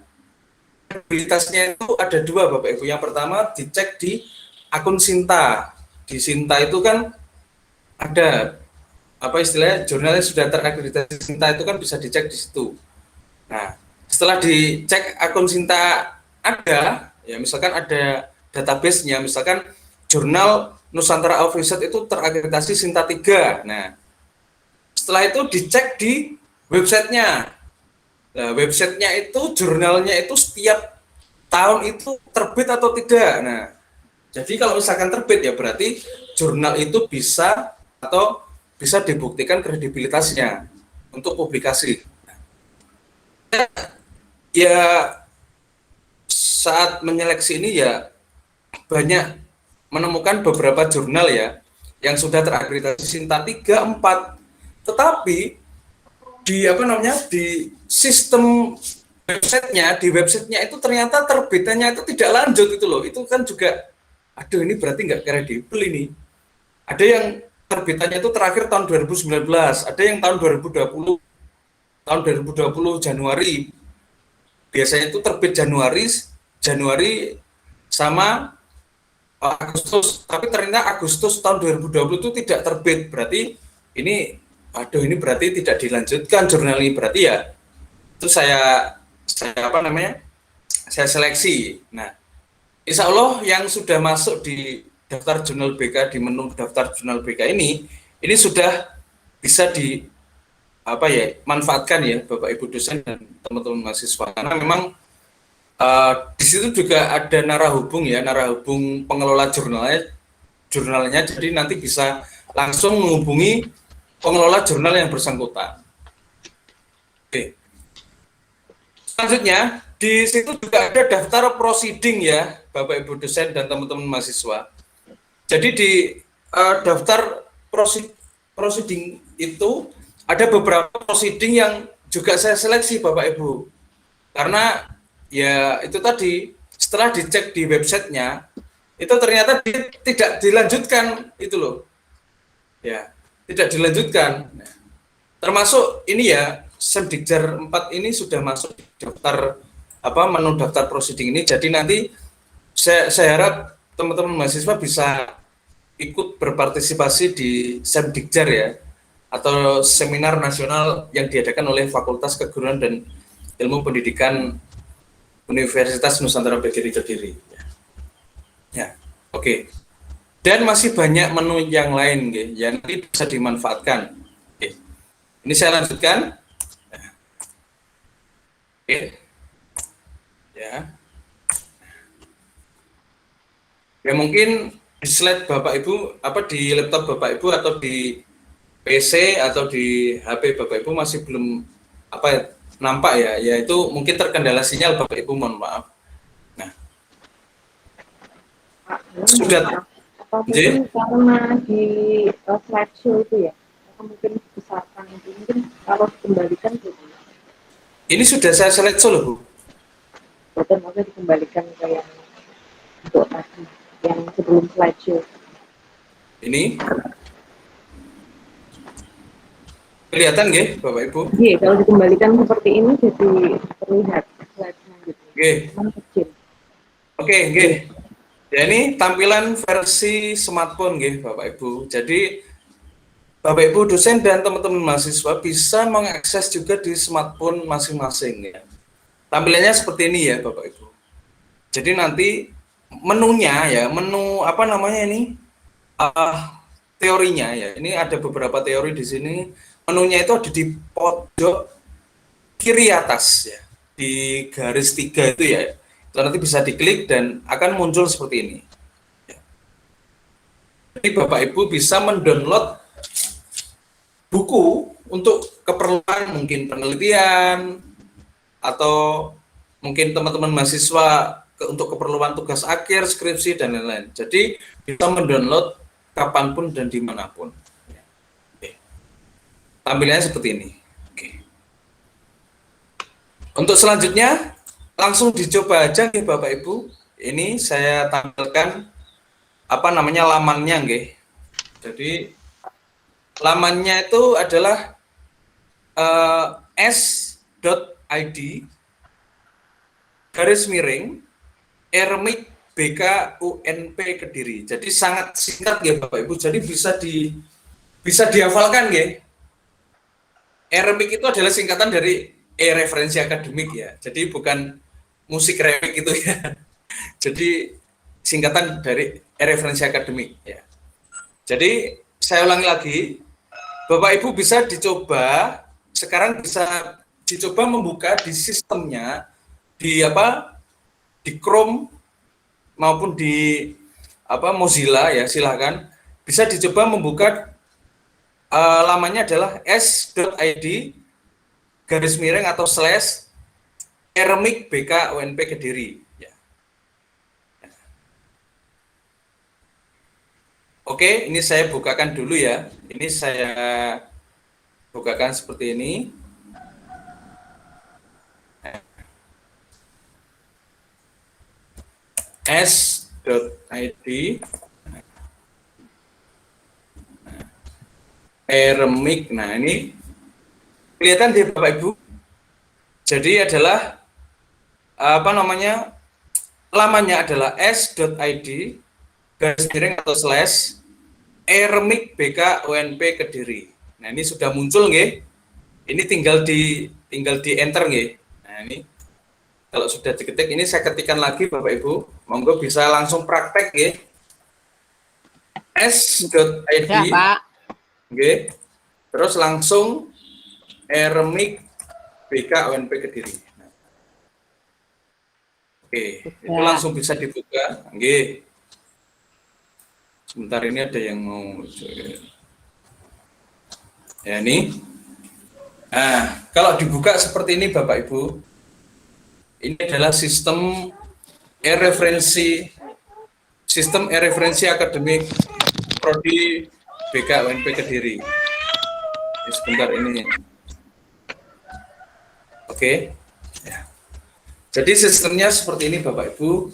Speaker 4: kredibilitasnya itu ada 2 Bapak Ibu. Yang pertama dicek di akun Sinta. Di Sinta itu kan ada jurnalnya sudah terakreditasi Sinta itu kan bisa dicek di situ. Nah, setelah dicek akun Sinta ada, ya misalkan ada database-nya, misalkan jurnal Nusantara Offset itu terakreditasi Sinta 3. Nah, setelah itu dicek di websitenya. Nah, websitenya itu jurnalnya itu setiap tahun itu terbit atau tidak. Nah, jadi kalau misalkan terbit ya berarti jurnal itu bisa dibuktikan kredibilitasnya untuk publikasi. Ya saat menyeleksi ini ya banyak menemukan beberapa jurnal ya yang sudah terakreditasi Sinta 3, 4. Tetapi di sistem di websitenya itu ternyata terbitannya itu tidak lanjut itu loh. Itu kan juga ini berarti nggak kredibel ini. Ada yang terbitannya itu terakhir tahun 2019, ada yang tahun 2020 Januari. Biasanya itu terbit Januari sama Agustus, tapi ternyata Agustus tahun 2020 itu tidak terbit. Berarti ini berarti tidak dilanjutkan jurnal ini, berarti ya itu saya seleksi. Nah, insya Allah yang sudah masuk di daftar jurnal BK, di menu daftar jurnal BK ini sudah bisa manfaatkan ya Bapak Ibu dosen dan teman-teman mahasiswa, karena memang di situ juga ada narahubung pengelola jurnalnya, jadi nanti bisa langsung menghubungi pengelola jurnal yang bersangkutan. Oke. Selanjutnya di situ juga ada daftar proceeding ya Bapak Ibu dosen dan teman-teman mahasiswa. Jadi di daftar proceeding itu ada beberapa proceeding yang juga saya seleksi Bapak Ibu. Karena ya itu tadi setelah dicek di websitenya itu ternyata tidak dilanjutkan itu loh. Ya, tidak dilanjutkan. Nah, termasuk ini ya Semdikjar 4 ini sudah masuk di daftar menu daftar proceeding ini. Jadi nanti saya harap teman-teman mahasiswa bisa ikut berpartisipasi di Semdikjar ya, atau seminar nasional yang diadakan oleh Fakultas Keguruan dan Ilmu Pendidikan Universitas Nusantara PGRI Kediri. Ya, oke. Dan masih banyak menu yang lain yang nanti bisa dimanfaatkan. Oke. Ini saya lanjutkan. Oke. Ya. Ya mungkin di slide Bapak Ibu, di laptop Bapak Ibu atau di PC atau di HP Bapak Ibu masih belum nampak ya, yaitu mungkin terkendala sinyal Bapak Ibu, mohon maaf. Nah, sudah
Speaker 1: mungkin karena di slideshow itu ya, mungkin dibesarkan, mungkin kalau dikembalikan gitu.
Speaker 4: Ini sudah saya slideshow loh Bu.
Speaker 1: Betul, maka dikembalikan ke yang untuk tadi, yang sebelum slideshow.
Speaker 4: Ini kelihatan nggih Bapak Ibu?
Speaker 1: Iya, kalau dikembalikan seperti ini jadi terlihat slide-nya gitu.
Speaker 4: Nggih.
Speaker 1: Kecil.
Speaker 4: Oke, nggih. Ya ini tampilan versi smartphone nggih Bapak Ibu. Jadi Bapak Ibu dosen dan teman-teman mahasiswa bisa mengakses juga di smartphone masing-masing ya. Tampilannya seperti ini ya Bapak Ibu. Jadi nanti menunya ya, menu teorinya ya. Ini ada beberapa teori di sini. Menunya itu ada di pojok kiri atas ya, di garis 3 itu ya. Itu nanti bisa diklik dan akan muncul seperti ini. Jadi Bapak Ibu bisa mendownload buku untuk keperluan mungkin penelitian atau mungkin teman-teman mahasiswa untuk keperluan tugas akhir, skripsi dan lain-lain. Jadi bisa mendownload kapanpun dan dimanapun. Tampilannya seperti ini. Oke. Untuk selanjutnya langsung dicoba aja nih Bapak Ibu. Ini saya tampilkan lamannya nggih. Jadi lamannya itu adalah s.id /ermik BK UNP Kediri. Jadi sangat singkat ya Bapak Ibu. Jadi bisa dihafalkan ya. Ermik itu adalah singkatan dari referensi akademik ya. Jadi bukan musik remik itu ya. Jadi singkatan dari referensi akademik ya. Jadi saya ulangi lagi, Bapak Ibu bisa dicoba sekarang bisa dicoba membuka di sistemnya di Chrome maupun di Mozilla ya, silahkan bisa dicoba membuka lamanya adalah s.id / atau /ermik BK UNP Kediri ya. Oke, ini saya bukakan dulu ya. Ini saya bukakan seperti ini. s.id ermik. Nah, ini kelihatan di Bapak Ibu. Jadi adalah lamanya adalah s.id / atau /ermik BK UNP Kediri. Nah, ini sudah muncul nggih. Ini tinggal di enter nggih. Nah, ini kalau sudah diketik, ini saya ketikkan lagi Bapak Ibu. Monggo bisa langsung praktek nggih. s.id
Speaker 7: Ya, Pak.
Speaker 4: Oke, terus langsung ermik BK UNP Kediri. Nah. Oke, itu langsung bisa dibuka. Oke. Sebentar ini ada yang mau. Ya ini. Nah, kalau dibuka seperti ini Bapak Ibu, ini adalah sistem referensi Sistem referensi akademik Prodi BK UNP Kediri. Sebentar ini. Oke. Ya. Jadi sistemnya seperti ini Bapak Ibu.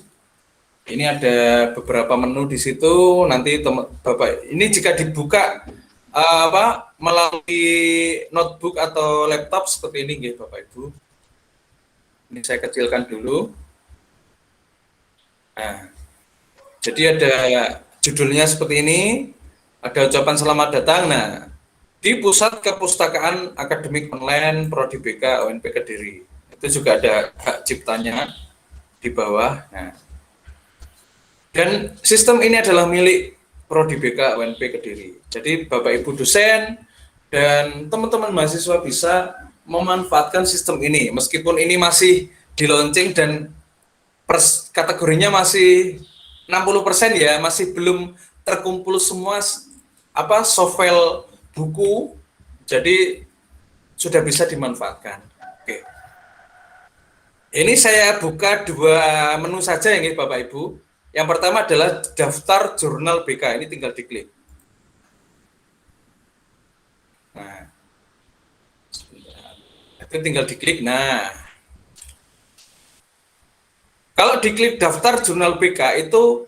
Speaker 4: Ini ada beberapa menu di situ. Nanti Bapak ini jika dibuka melalui notebook atau laptop seperti ini nggih Bapak Ibu. Ini saya kecilkan dulu. Nah, jadi ada judulnya seperti ini, ada ucapan selamat datang. Nah, di Pusat Kepustakaan Akademik Online Prodi BK UNP Kediri. Itu juga ada hak ciptanya di bawah. Nah, dan sistem ini adalah milik Prodi BK UNP Kediri. Jadi Bapak Ibu dosen dan teman-teman mahasiswa bisa memanfaatkan sistem ini, meskipun ini masih di launching dan kategorinya masih 60% ya, masih belum terkumpul semua softfile buku, jadi sudah bisa dimanfaatkan. Oke. Ini saya buka 2 menu saja ya Bapak Ibu. Yang pertama adalah daftar jurnal BK, ini tinggal diklik. Nah, itu tinggal diklik. Nah, kalau diklik daftar jurnal BK itu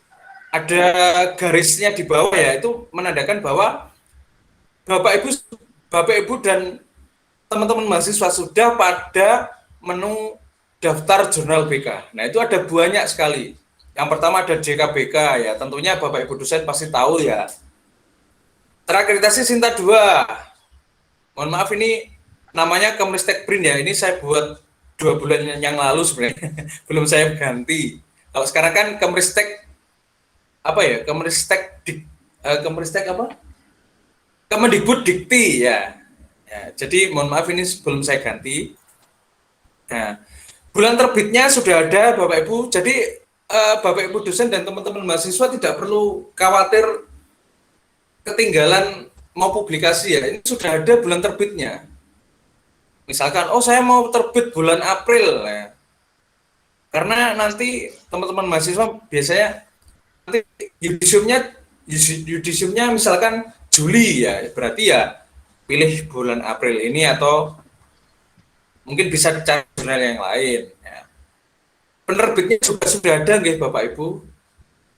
Speaker 4: ada garisnya di bawah ya, itu menandakan bahwa Bapak Ibu dan teman-teman mahasiswa sudah pada menu daftar jurnal BK. Nah, itu ada banyak sekali. Yang pertama ada DKBK ya, tentunya Bapak Ibu dosen pasti tahu ya. Terakreditasi Sinta 2. Mohon maaf ini namanya Kemristek Print ya, ini saya buat 2 bulan yang lalu sebenarnya, belum saya ganti. Kalau sekarang kan Kemristek Kemendikbud Dikti ya. Jadi mohon maaf ini belum saya ganti. Nah, bulan terbitnya sudah ada Bapak Ibu, jadi Bapak Ibu dosen dan teman-teman mahasiswa tidak perlu khawatir ketinggalan mau publikasi ya, ini sudah ada bulan terbitnya. Misalkan, saya mau terbit bulan April ya. Karena nanti teman-teman mahasiswa biasanya nanti yudisiumnya misalkan Juli ya, berarti ya pilih bulan April ini atau mungkin bisa cari jurnal yang lain ya. Penerbitnya juga sudah ada nggih Bapak Ibu.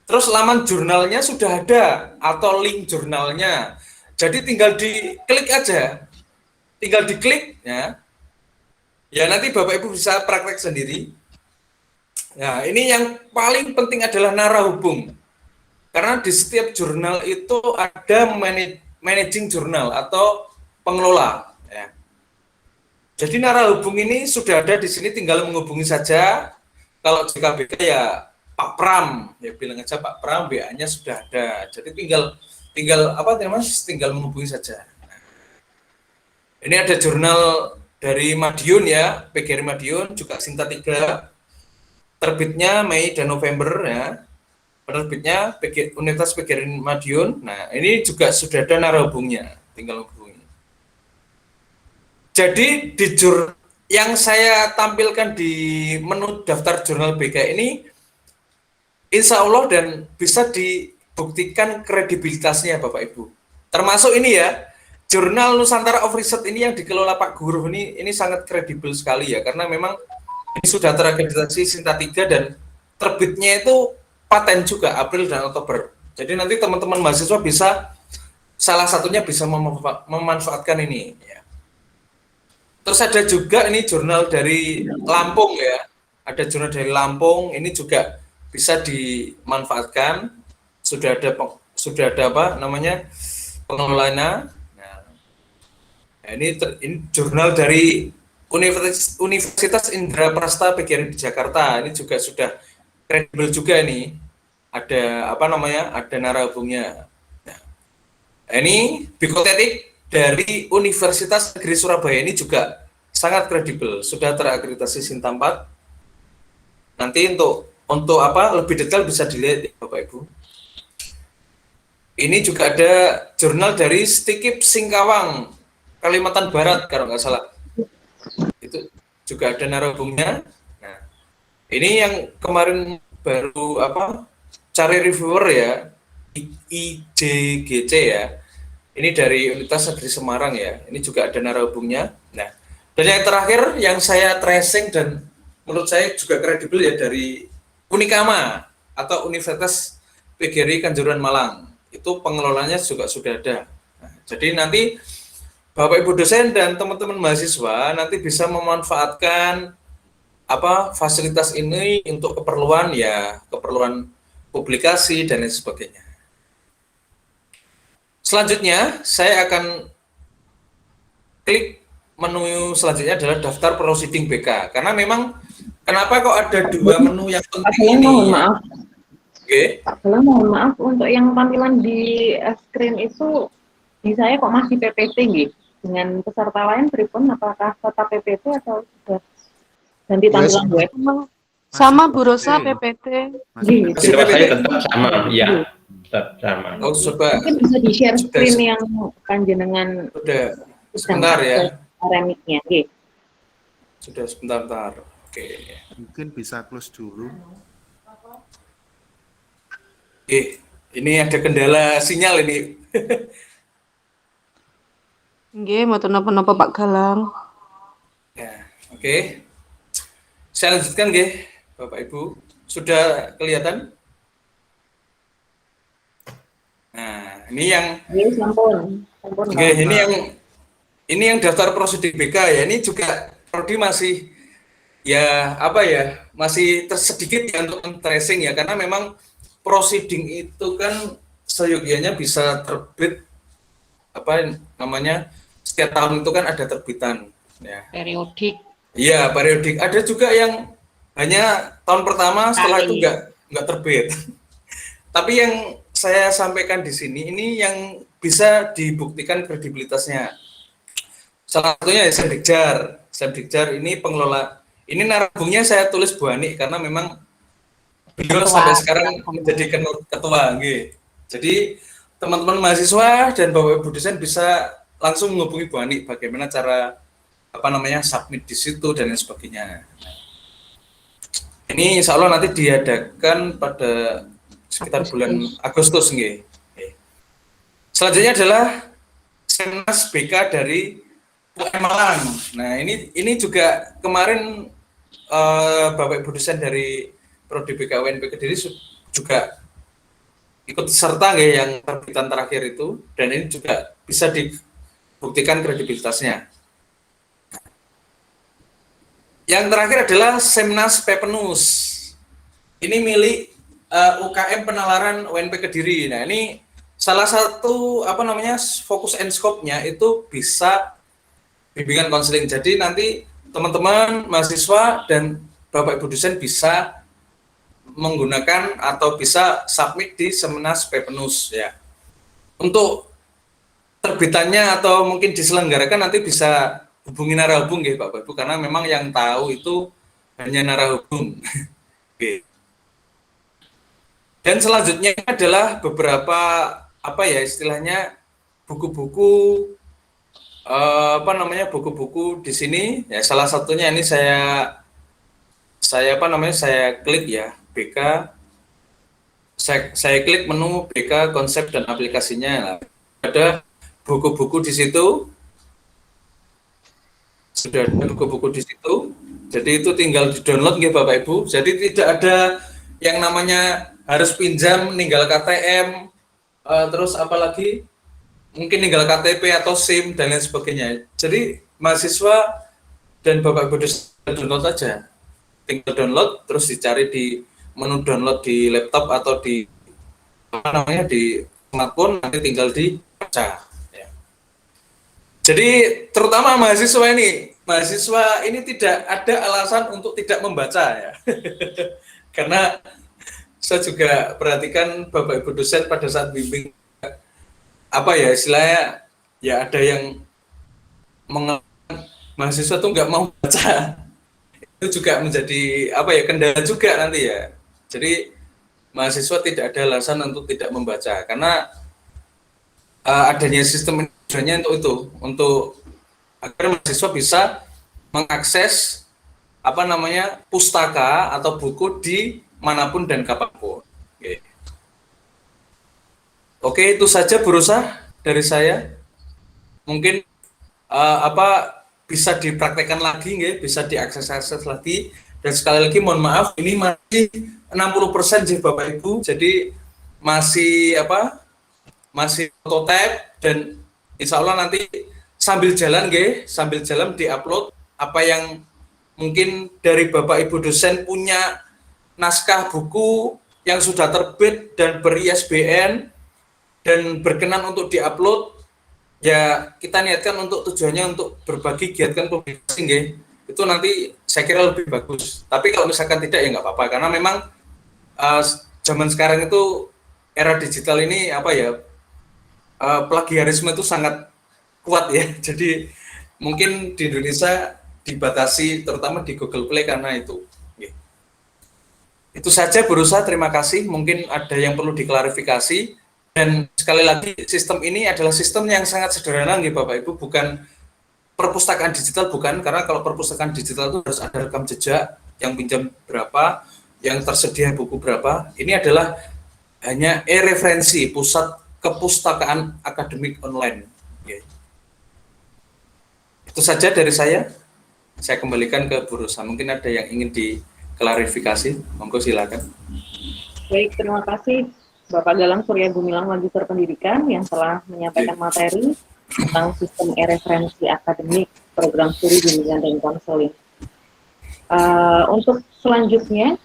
Speaker 4: Terus laman jurnalnya sudah ada atau link jurnalnya. Jadi tinggal diklik aja. Tinggal diklik ya. Ya nanti Bapak Ibu bisa praktek sendiri. Nah, ini yang paling penting adalah narahubung. Karena di setiap jurnal itu ada managing jurnal atau pengelola ya. Jadi narahubung ini sudah ada di sini, tinggal menghubungi saja. Kalau JKBK ya Pak Pram, ya bilang aja Pak Pram, BA-nya sudah ada. Jadi tinggal menghubungi saja. Ini ada jurnal dari Madiun ya, PGRI Madiun, juga Sinta 3. Terbitnya Mei dan November ya. Penerbitnya Universitas PGRI Madiun. Nah, ini juga sudah ada narahubungnya, tinggal menghubungi. Jadi di yang saya tampilkan di menu daftar jurnal BK ini insya Allah dan bisa dibuktikan kredibilitasnya Bapak Ibu. Termasuk ini ya, Jurnal Nusantara of Research ini yang dikelola Pak Guru ini sangat kredibel sekali ya, karena memang ini sudah terakreditasi Sinta 3 dan terbitnya itu paten juga April dan Oktober. Jadi nanti teman-teman mahasiswa bisa salah satunya bisa memanfaatkan ini ya. Terus ada juga ini jurnal dari Lampung ya. Ada jurnal dari Lampung, ini juga bisa dimanfaatkan. Sudah ada pengelolanya. Nah, ini jurnal dari Universitas Indraprasta PGRI di Jakarta. Ini juga sudah kredibel juga nih. Ada ada narahubungnya. Nah, ini Bikotetik dari Universitas Negeri Surabaya ini juga sangat kredibel, sudah terakreditasi Sinta 4. Nanti untuk lebih detail bisa dilihat ya, Bapak Ibu. Ini juga ada jurnal dari Stikip Singkawang, Kalimantan Barat kalau nggak salah. Itu juga ada narahubungnya. Nah, ini yang kemarin baru cari reviewer ya, IJGC ya. Ini dari Universitas Negeri Semarang ya. Ini juga ada narahubungnya. Nah, dan yang terakhir yang saya tracing dan menurut saya juga kredibel ya dari Unikama atau Universitas PGRI Kanjuruhan Malang. Itu pengelolanya juga sudah ada. Nah, jadi nanti Bapak Ibu dosen dan teman-teman mahasiswa nanti bisa memanfaatkan fasilitas ini untuk keperluan publikasi dan lain sebagainya. Selanjutnya saya akan klik menu selanjutnya adalah daftar proceeding BK, karena memang kenapa kok ada dua menu yang penting ini?
Speaker 1: Mohon maaf.
Speaker 4: Oke.
Speaker 1: Mohon maaf untuk yang tampilan di screen itu di saya kok masih PPT nggih. Dengan peserta lain pripun, apakah tetap PPT atau sudah ganti tampilan web?
Speaker 6: Sama Bu Rosa PPT.
Speaker 1: Nggih.
Speaker 8: Saya tetap sama, ya. Tetap sama.
Speaker 4: Oh, coba.
Speaker 1: Mungkin bisa di share screen yang panjenengan
Speaker 4: Sudah. Sebentar ya.
Speaker 1: Remiknya, nggih.
Speaker 4: Sudah sebentar. Oke.
Speaker 5: Mungkin bisa close dulu.
Speaker 4: Ini ada kendala sinyal ini.
Speaker 6: Nggih, mboten napa-napa Pak Galang.
Speaker 4: Ya, oke. Saya lanjutkan nggih, Bapak Ibu. Sudah kelihatan? Nah, ini yang
Speaker 1: Sampun.
Speaker 4: oke, ini yang daftar prosedur BK ya. Ini juga prodi masih masih tersedikit ya untuk tracing ya, karena memang proceeding itu kan seyogianya bisa terbit setiap tahun itu kan ada terbitan ya.
Speaker 7: Periodik.
Speaker 4: Iya, periodik. Ada juga yang hanya tahun pertama setelah itu nggak terbit. Tapi yang saya sampaikan di sini ini yang bisa dibuktikan kredibilitasnya. Salah satunya ya Semdikjar ini pengelola. Ini narabungnya saya tulis Bu Ani karena memang beliau sampai sekarang menjadi ketua nggih. Jadi teman-teman mahasiswa dan Bapak Ibu dosen bisa langsung menghubungi Bu Ani bagaimana cara submit di situ dan lain sebagainya. Ini insya Allah nanti diadakan pada sekitar bulan Agustus nggih. Selanjutnya adalah Senmas BK dari UM Malang. Nah, ini juga kemarin Bapak Ibu dosen dari Prodi BK UNP Kediri juga ikut serta nggih yang terbitan terakhir itu, dan ini juga bisa dibuktikan kredibilitasnya. Yang terakhir adalah Semnas Pepenus. Ini milik UKM Penalaran UNP Kediri. Nah, ini salah satu fokus and scope-nya itu bisa bimbingan konseling. Jadi nanti teman-teman mahasiswa dan Bapak Ibu dosen bisa menggunakan atau bisa submit di Semnas Pepenus ya. Untuk terbitannya atau mungkin diselenggarakan nanti bisa hubungi narahubung nggih Bapak Ibu, karena memang yang tahu itu hanya narahubung. Oke. Dan selanjutnya adalah beberapa istilahnya buku-buku buku-buku di sini ya. Salah satunya ini saya klik ya, BK. Saya klik menu BK konsep dan aplikasinya. Ada buku-buku di situ. Sudah ada buku-buku di situ. Jadi itu tinggal di-download nggih Bapak Ibu. Jadi tidak ada yang namanya harus pinjam, ninggal KTM, terus apalagi mungkin ninggal KTP atau SIM dan lain sebagainya. Jadi mahasiswa dan Bapak Ibu download aja. Tinggal download, terus dicari di menu download di laptop atau di di smartphone, nanti tinggal dibaca. Ya. Jadi terutama mahasiswa ini tidak ada alasan untuk tidak membaca ya. Karena saya juga perhatikan Bapak Ibu dosen pada saat bimbing istilahnya ya, ada yang mahasiswa tuh nggak mau baca. Itu juga menjadi kendala juga nanti ya. Jadi mahasiswa tidak ada alasan untuk tidak membaca, karena adanya sistem Indonesianya untuk agar mahasiswa bisa mengakses pustaka atau buku di manapun dan kapanpun. Oke. Oke, itu saja Bu Rosa dari saya. Mungkin bisa dipraktekkan lagi, nggih, bisa diakses lagi. Dan sekali lagi mohon maaf, ini masih 60% sih Bapak Ibu. Jadi masih masih prototype, dan insya Allah nanti sambil jalan diupload apa yang mungkin dari Bapak Ibu dosen punya naskah buku yang sudah terbit dan ber-ISBN dan berkenan untuk diupload. Ya, kita niatkan untuk tujuannya untuk berbagi, giatkan publikasi, nggih. Itu nanti saya kira lebih bagus. Tapi kalau misalkan tidak ya nggak apa-apa, karena memang zaman sekarang itu era digital ini plagiarisme itu sangat kuat ya. Jadi mungkin di Indonesia dibatasi, terutama di Google Play karena itu. Nggih. Itu saja Bu Rosa, terima kasih. Mungkin ada yang perlu diklarifikasi. Dan sekali lagi, sistem ini adalah sistem yang sangat sederhana, nggih Bapak Ibu, bukan perpustakaan digital, bukan, karena kalau perpustakaan digital itu harus ada rekam jejak, yang pinjam berapa, yang tersedia buku berapa. Ini adalah hanya e-referensi, pusat kepustakaan akademik online. Okay. Itu saja dari saya kembalikan ke Bu Rosa. Mungkin ada yang ingin diklarifikasi, monggo silakan.
Speaker 1: Baik, terima kasih Bapak Galang Surya Gumilang, Magister Pendidikan, yang telah menyampaikan materi tentang sistem e-referensi akademik, program studi bimbingan dan konseling. Untuk selanjutnya,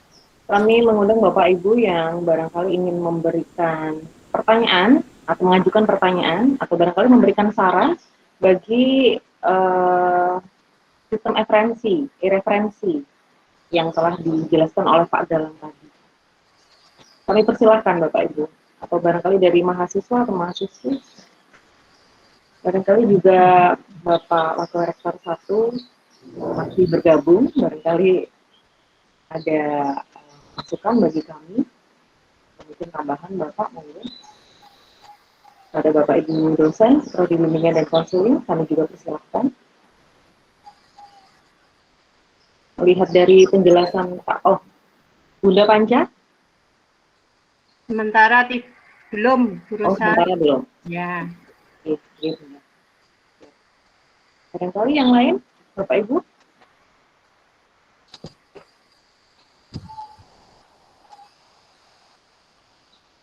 Speaker 1: kami mengundang Bapak Ibu yang barangkali ingin memberikan pertanyaan atau mengajukan pertanyaan atau barangkali memberikan saran bagi sistem e-referensi yang telah dijelaskan oleh Pak Galang tadi. Kami persilahkan Bapak Ibu, atau barangkali dari mahasiswa atau mahasiswi, barangkali juga Bapak Wakil Rektor 1 masih bergabung, barangkali ada masukan bagi kami, mungkin tambahan Bapak, mungkin ada Bapak Ibu dosen, prodi bimbingan dan konseling, kami juga persilahkan. Melihat dari penjelasan Pak, Bunda Panca?
Speaker 7: Sementara belum, berusaha.
Speaker 1: Sementara belum.
Speaker 7: Ya.
Speaker 1: Barangkali yang lain, Bapak Ibu?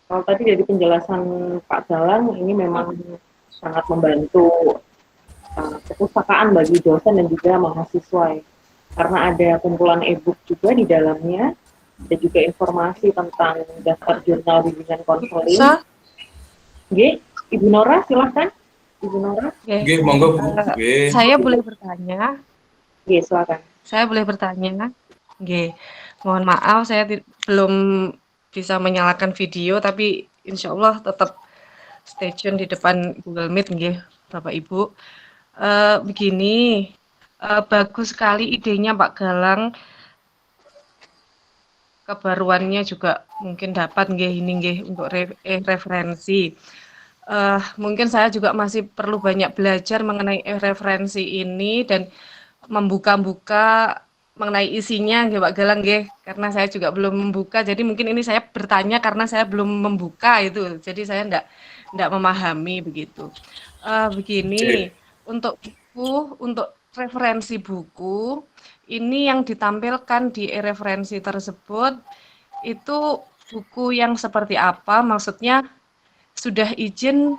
Speaker 1: Kalau tadi dari penjelasan Pak Galang, ini memang sangat membantu perpustakaan bagi dosen dan juga mahasiswa, ya. Karena ada kumpulan e-book juga di dalamnya, ada juga informasi tentang daftar jurnal bimbingan konseling. Oke, Ibu Nora, silahkan. Ibu Nora.
Speaker 4: Oke, monggo Bu.
Speaker 6: Saya boleh bertanya?
Speaker 1: Oke, silakan.
Speaker 6: Saya boleh bertanya? Oke, mohon maaf saya belum bisa menyalakan video, tapi insya Allah tetap stay tune di depan Google Meet, nggih, Bapak Ibu. Begini, bagus sekali idenya Pak Galang. Kebaruannya juga mungkin dapat untuk referensi. Mungkin saya juga masih perlu banyak belajar mengenai referensi ini dan membuka-buka mengenai isinya, Pak Galang, karena saya juga belum membuka. Jadi mungkin ini saya bertanya karena saya belum membuka itu. Jadi saya enggak memahami begitu. Begini, untuk buku, untuk referensi buku, ini yang ditampilkan di referensi tersebut itu buku yang seperti apa? Maksudnya sudah izin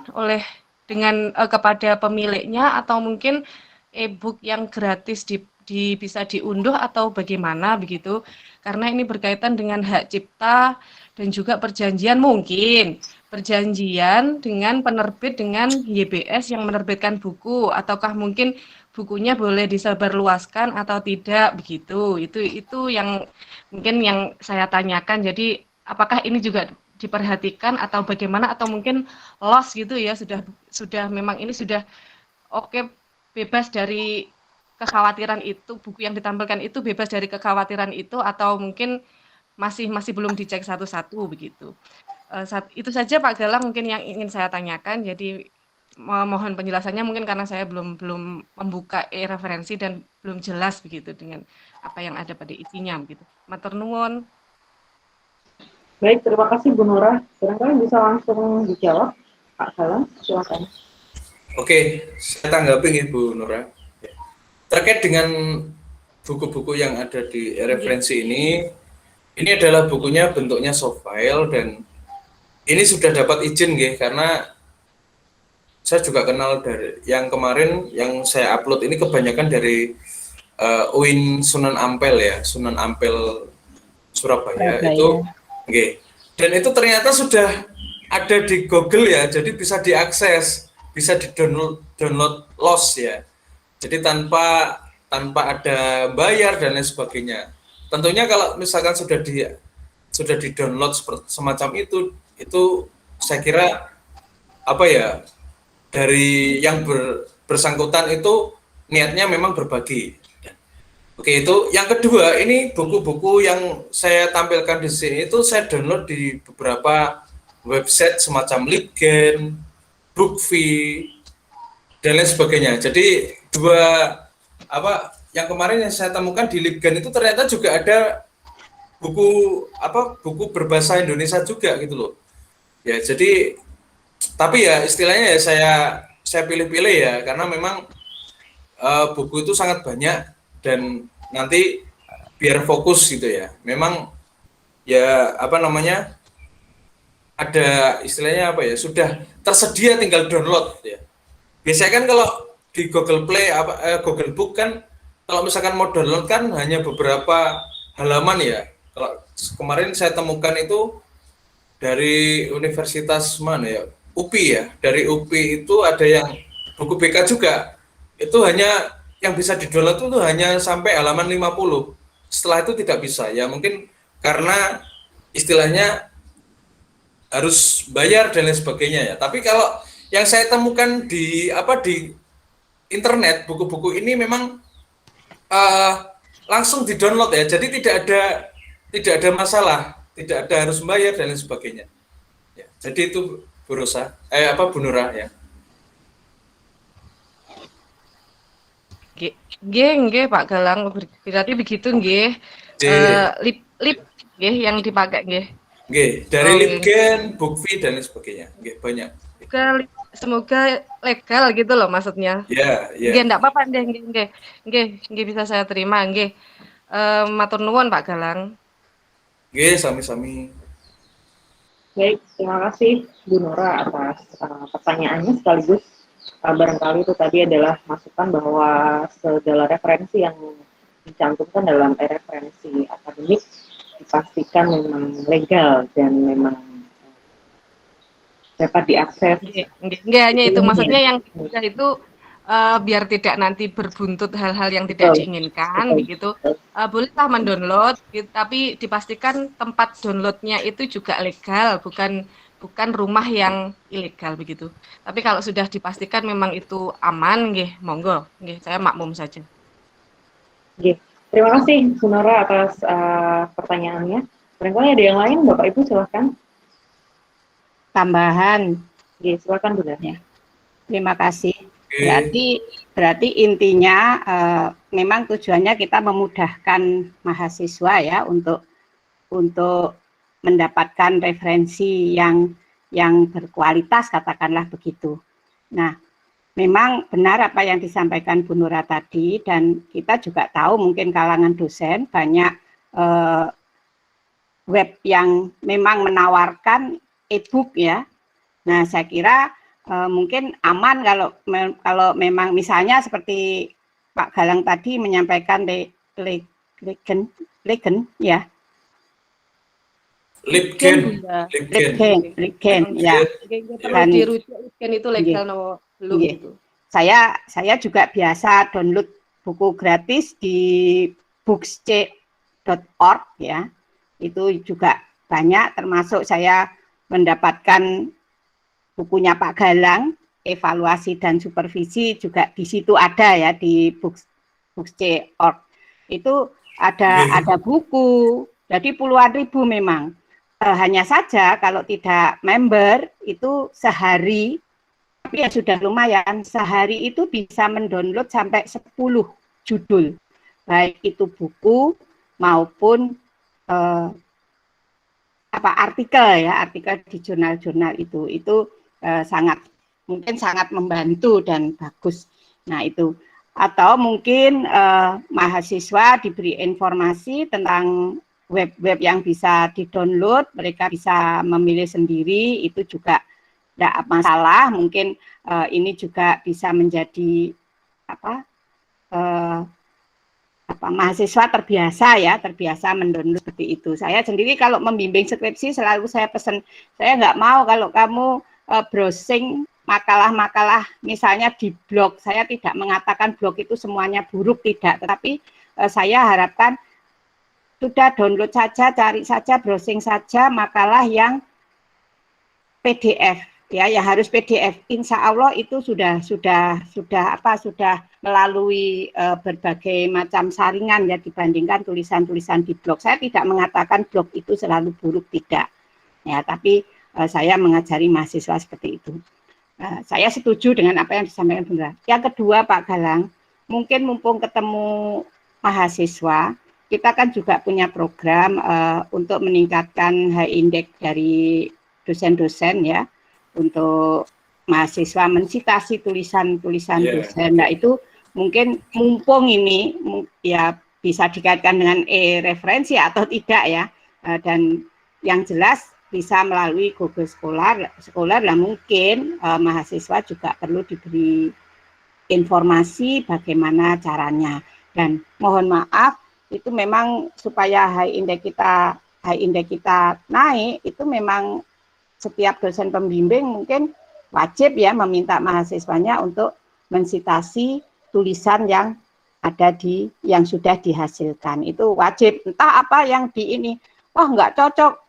Speaker 6: kepada pemiliknya atau mungkin e-book yang gratis bisa diunduh atau bagaimana begitu? Karena ini berkaitan dengan hak cipta dan juga perjanjian dengan penerbit dengan YBS yang menerbitkan buku, ataukah mungkin bukunya boleh disebarluaskan atau tidak begitu. Itu yang mungkin yang saya tanyakan. Jadi apakah ini juga diperhatikan atau bagaimana, atau mungkin loss gitu ya, sudah memang ini sudah oke, bebas dari kekhawatiran itu, buku yang ditampilkan itu bebas dari kekhawatiran itu, atau mungkin masih belum dicek satu-satu begitu. Itu saja Pak Galang mungkin yang ingin saya tanyakan. Jadi mohon penjelasannya, mungkin karena saya belum membuka referensi dan belum jelas begitu dengan apa yang ada pada isinya begitu. Matur nuwun.
Speaker 1: Baik, terima kasih Bu Nora. Barangkali bisa langsung dijawab Pak Galang, silakan.
Speaker 4: Oke, saya tanggapi nih Bu Nora. Terkait dengan buku-buku yang ada di referensi ini adalah bukunya bentuknya soft file dan ini sudah dapat izin nggih, karena saya juga kenal dari yang kemarin yang saya upload ini kebanyakan dari UIN Sunan Ampel ya, Sunan Ampel Surabaya. Itu nggih. Dan itu ternyata sudah ada di Google ya, jadi bisa diakses, bisa download los ya. Jadi tanpa ada bayar dan lain sebagainya. Tentunya kalau misalkan sudah di download semacam itu saya kira apa ya, dari yang bersangkutan itu niatnya memang berbagi. Oke, itu yang kedua, ini buku-buku yang saya tampilkan di sini itu saya download di beberapa website semacam Libgen, Bookfy, dan lain sebagainya. Jadi yang kemarin yang saya temukan di Libgen itu ternyata juga ada buku berbahasa Indonesia juga gitu loh. Ya, jadi tapi ya istilahnya ya saya pilih-pilih ya, karena memang buku itu sangat banyak dan nanti biar fokus gitu ya. Memang ya ada istilahnya sudah tersedia tinggal download ya. Biasanya kan kalau di Google Play Google Book kan kalau misalkan mau download kan hanya beberapa halaman ya. Kalau kemarin saya temukan itu dari Universitas mana ya? UPI ya. Dari UPI itu ada yang buku BK juga. Itu hanya yang bisa di-download itu hanya sampai halaman 50. Setelah itu tidak bisa. Ya mungkin karena istilahnya harus bayar dan lain sebagainya ya. Tapi kalau yang saya temukan di internet, buku-buku ini memang langsung di-download ya. Jadi tidak ada masalah, tidak ada harus bayar dan lain sebagainya. Ya, jadi itu Bu Nura ya.
Speaker 6: Nggih Pak Galang, berarti begitu nggih. Lip nggih yang dipakai nggih.
Speaker 4: Nggih, dari Libgen, Bookfy dan lain sebagainya. Nggih, banyak.
Speaker 6: Semoga legal gitu loh maksudnya.
Speaker 4: Iya, iya.
Speaker 6: Nggih, enggak apa-apa nggih bisa saya terima nggih. Matur nuwun Pak Galang.
Speaker 4: Nggih, sami-sami.
Speaker 1: Baik, terima kasih Bu Nora atas pertanyaannya, sekaligus barangkali itu tadi adalah masukan bahwa segala referensi yang dicantumkan dalam referensi akademik dipastikan memang legal dan memang dapat diakses.
Speaker 6: Nggih, hanya itu maksudnya yang itu biar tidak nanti berbuntut hal-hal yang tidak diinginkan begitu. Bolehlah mendownload, tapi dipastikan tempat downloadnya itu juga legal, bukan rumah yang ilegal begitu. Tapi kalau sudah dipastikan memang itu aman, nggih, monggo, nggih, saya makmum saja.
Speaker 1: Nggih, terima kasih Bu Nora atas pertanyaannya. Barangkali ada yang lain, Bapak Ibu silakan.
Speaker 7: Tambahan.
Speaker 1: Nggih, silakan Bu Nora.
Speaker 7: Ya. Terima kasih. Berarti intinya memang tujuannya kita memudahkan mahasiswa ya untuk mendapatkan referensi yang berkualitas, katakanlah begitu. Nah, memang benar apa yang disampaikan Bu Nura tadi, dan kita juga tahu mungkin kalangan dosen banyak web yang memang menawarkan e-book ya. Nah, saya kira mungkin aman kalau memang misalnya seperti Pak Galang tadi menyampaikan Libgen ya.
Speaker 6: Libgen
Speaker 7: ya.
Speaker 6: Perlu dirujuk Libgen itu legal belum gitu.
Speaker 7: Saya juga biasa download buku gratis di books.org ya. Itu juga banyak, termasuk saya mendapatkan bukunya Pak Galang, evaluasi dan supervisi juga di situ ada ya, di books.org. Itu ada buku, jadi puluhan ribu memang. Hanya saja kalau tidak member itu sehari, tapi ya sudah lumayan, sehari itu bisa mendownload sampai 10 judul, baik itu buku maupun artikel ya, artikel di jurnal-jurnal itu mungkin sangat membantu dan bagus. Nah itu, atau mungkin mahasiswa diberi informasi tentang web-web yang bisa di-download, mereka bisa memilih sendiri, itu juga tidak masalah. Mungkin ini juga bisa menjadi mahasiswa terbiasa mendownload seperti itu. Saya sendiri kalau membimbing skripsi selalu saya pesan, saya nggak mau kalau kamu browsing makalah-makalah misalnya di blog. Saya tidak mengatakan blog itu semuanya buruk, tidak, tetapi saya harapkan sudah download saja, cari saja, browsing saja makalah yang PDF. Ya harus PDF. Insya Allah itu sudah melalui berbagai macam saringan ya dibandingkan tulisan-tulisan di blog. Saya tidak mengatakan blog itu selalu buruk, tidak. Ya, tapi saya mengajari mahasiswa seperti itu. Saya setuju dengan apa yang disampaikan Bunda. Yang kedua, Pak Galang, mungkin mumpung ketemu mahasiswa, kita kan juga punya program untuk meningkatkan high index dari dosen-dosen ya, untuk mahasiswa mensitasi tulisan-tulisan dosen. Nah itu mungkin mumpung ini ya bisa dikaitkan dengan referensi atau tidak ya, dan yang jelas bisa melalui Google Scholar lah, mungkin mahasiswa juga perlu diberi informasi bagaimana caranya. Dan mohon maaf, itu memang supaya high index kita naik, itu memang setiap dosen pembimbing mungkin wajib ya meminta mahasiswanya untuk mensitasi tulisan yang ada yang sudah dihasilkan. Itu wajib. Entah apa yang di ini, wah nggak cocok.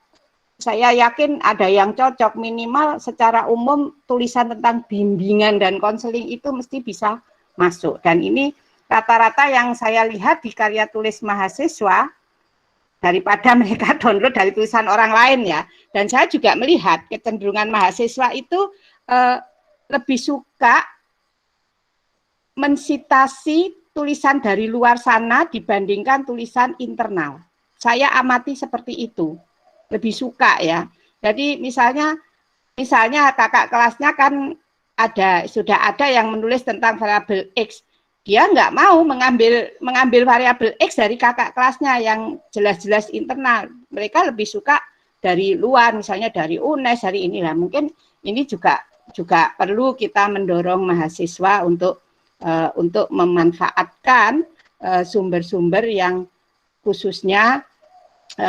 Speaker 7: Saya yakin ada yang cocok, minimal secara umum tulisan tentang bimbingan dan konseling itu mesti bisa masuk. Dan ini rata-rata yang saya lihat di karya tulis mahasiswa, daripada mereka download dari tulisan orang lain ya. Dan saya juga melihat kecenderungan mahasiswa itu lebih suka mensitasi tulisan dari luar sana dibandingkan tulisan internal. Saya amati seperti itu, lebih suka ya. Jadi misalnya kakak kelasnya kan sudah ada yang menulis tentang variabel X. Dia nggak mau mengambil variabel X dari kakak kelasnya yang jelas-jelas internal. Mereka lebih suka dari luar, misalnya dari UNES, dari inilah. Mungkin ini juga perlu kita mendorong mahasiswa untuk memanfaatkan sumber-sumber yang khususnya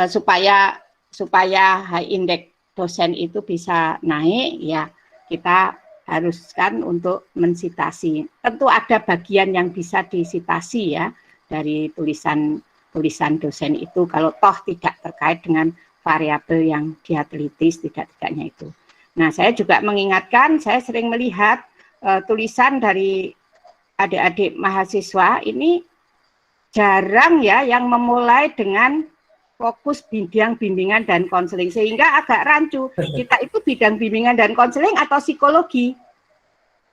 Speaker 7: supaya high index dosen itu bisa naik, ya kita haruskan untuk mensitasi. Tentu ada bagian yang bisa disitasi ya dari tulisan dosen itu, kalau toh tidak terkait dengan variabel yang dia teliti tidak-tidaknya itu. Nah, saya juga mengingatkan, saya sering melihat tulisan dari adik-adik mahasiswa ini jarang ya yang memulai dengan fokus bidang bimbingan dan konseling, sehingga agak rancu. Kita itu bidang bimbingan dan konseling atau psikologi.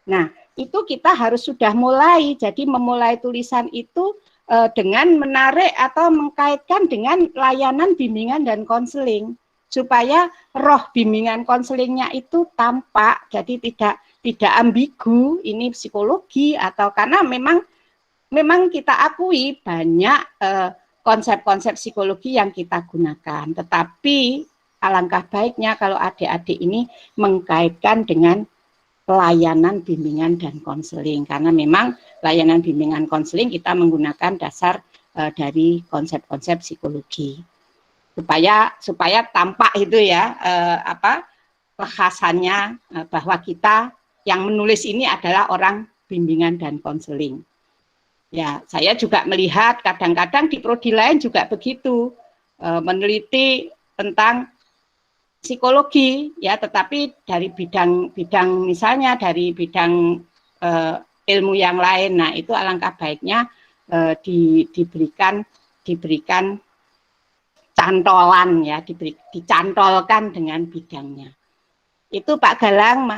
Speaker 7: Nah, itu kita harus sudah mulai. Jadi memulai tulisan itu dengan menarik atau mengkaitkan dengan layanan bimbingan dan konseling, supaya roh bimbingan konselingnya itu tampak. Jadi tidak ambigu ini psikologi, atau karena memang kita akui banyak konsep-konsep psikologi yang kita gunakan, tetapi alangkah baiknya kalau adik-adik ini mengkaitkan dengan layanan bimbingan dan konseling, karena memang layanan bimbingan konseling kita menggunakan dasar dari konsep-konsep psikologi, supaya tampak itu ya kekhasannya bahwa kita yang menulis ini adalah orang bimbingan dan konseling. Ya, saya juga melihat kadang-kadang di prodi lain juga begitu, meneliti tentang psikologi, ya, tetapi dari bidang misalnya dari bidang ilmu yang lain. Nah, itu alangkah baiknya diberikan cantolan, ya, dicantolkan dengan bidangnya. Itu Pak Galang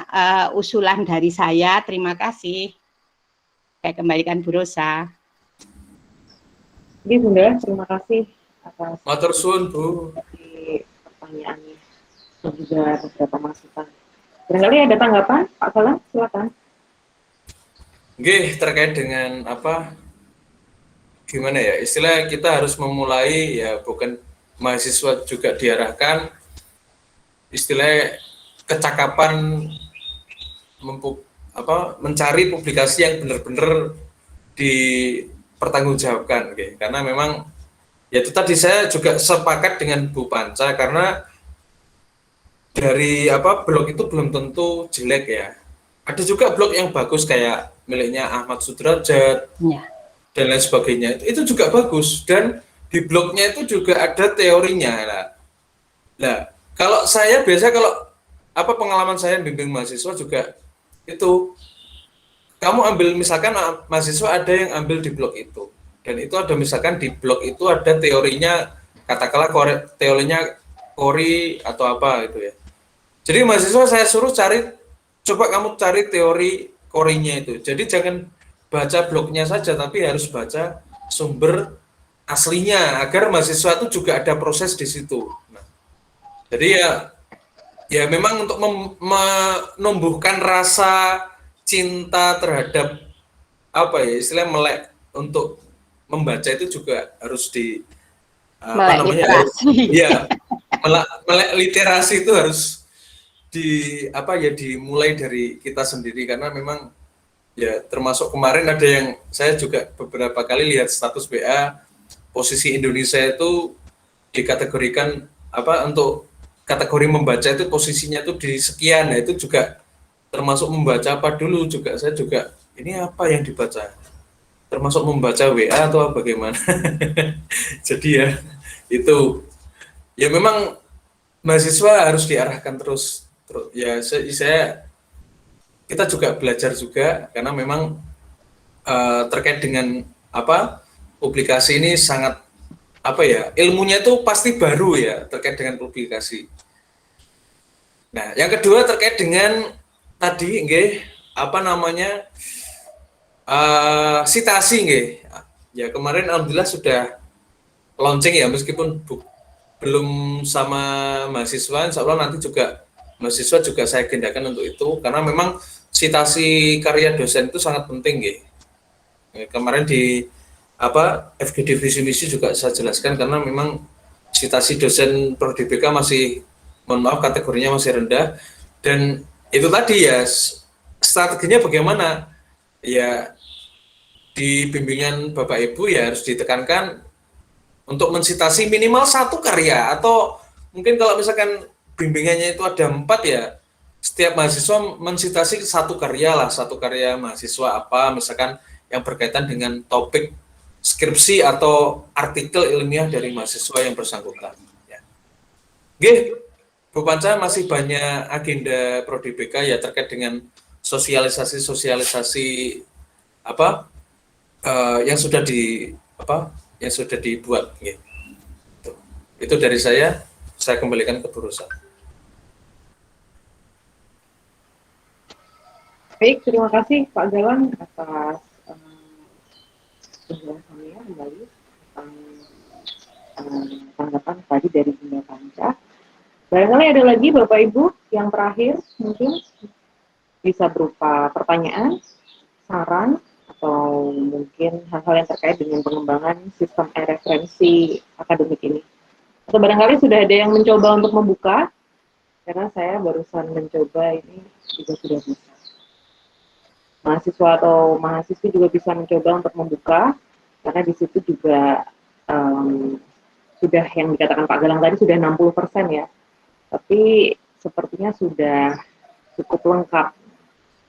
Speaker 7: usulan dari saya. Terima kasih. Saya kembalikan Bu Rosa.
Speaker 1: Jadi Bunda, terima kasih atas
Speaker 4: Matur suwun, Bu.
Speaker 1: pertanyaannya dan juga beberapa masukan. Barangkali ada tanggapan, Pak Salam, silakan.
Speaker 4: Oke, terkait dengan apa, gimana ya, istilah kita harus memulai ya, bukan mahasiswa juga diarahkan, istilah kecakapan mencari publikasi yang benar-benar dipertanggungjawabkan, oke. Karena memang ya itu tadi saya juga sepakat dengan Bu Panca, karena dari blog itu belum tentu jelek ya. Ada juga blog yang bagus kayak miliknya Ahmad Sudrajat dan lain sebagainya. Itu juga bagus, dan di blognya itu juga ada teorinya. Nah, kalau saya biasa kalau pengalaman saya bimbing mahasiswa juga itu, kamu ambil misalkan mahasiswa ada yang ambil di blog itu, dan itu ada misalkan di blog itu ada teorinya, katakanlah teorinya Cori atau apa itu ya. Jadi mahasiswa saya suruh coba kamu cari teori Corinya itu. Jadi jangan baca blognya saja, tapi harus baca sumber aslinya agar mahasiswa itu juga ada proses di situ. Nah, jadi ya memang untuk menumbuhkan rasa cinta terhadap istilah melek untuk membaca itu juga harus
Speaker 7: melek literasi.
Speaker 4: Ya, melek literasi itu harus dimulai dari kita sendiri, karena memang ya termasuk kemarin ada yang saya juga beberapa kali lihat status BA, posisi Indonesia itu dikategorikan untuk kategori membaca itu posisinya itu di sekian. Nah, itu juga termasuk membaca apa dulu, juga saya juga ini apa yang dibaca, termasuk membaca WA atau bagaimana. Jadi ya itu ya memang mahasiswa harus diarahkan terus ya. Kita juga belajar juga, karena memang terkait dengan publikasi ini sangat ilmunya itu pasti baru ya terkait dengan publikasi. Nah, yang kedua terkait dengan tadi citasi ya, kemarin alhamdulillah sudah launching ya, meskipun belum sama mahasiswa, insya Allah nanti juga mahasiswa juga saya agendakan untuk itu, karena memang citasi karya dosen itu sangat penting kemarin di FGD visi misi juga saya jelaskan, karena memang citasi dosen Prodi BK masih, mohon maaf, kategorinya masih rendah, dan itu tadi ya strateginya bagaimana ya, di bimbingan Bapak Ibu ya harus ditekankan untuk mensitasi minimal 1 karya, atau mungkin kalau misalkan bimbingannya itu ada 4 ya, setiap mahasiswa mensitasi 1 karya lah, 1 karya mahasiswa misalkan yang berkaitan dengan topik skripsi atau artikel ilmiah dari mahasiswa yang bersangkutan. Ya. Oke, Bu Panca, masih banyak agenda Prodi BK ya terkait dengan sosialisasi yang sudah dibuat. Ya. Itu dari saya kembalikan ke Bu Rosa.
Speaker 1: Baik, terima kasih Pak Galang atas penjelasannya kembali tentang tanggapan tadi dari Bunda Panca. Barangkali ada lagi Bapak Ibu yang terakhir, mungkin bisa berupa pertanyaan, saran, atau mungkin hal-hal yang terkait dengan pengembangan sistem e-referensi akademik ini. Atau barangkali sudah ada yang mencoba untuk membuka, karena saya barusan mencoba ini juga sudah bisa. Mahasiswa atau mahasiswi juga bisa mencoba untuk membuka, karena di situ juga sudah yang dikatakan Pak Galang tadi sudah 60% ya, tapi sepertinya sudah cukup lengkap.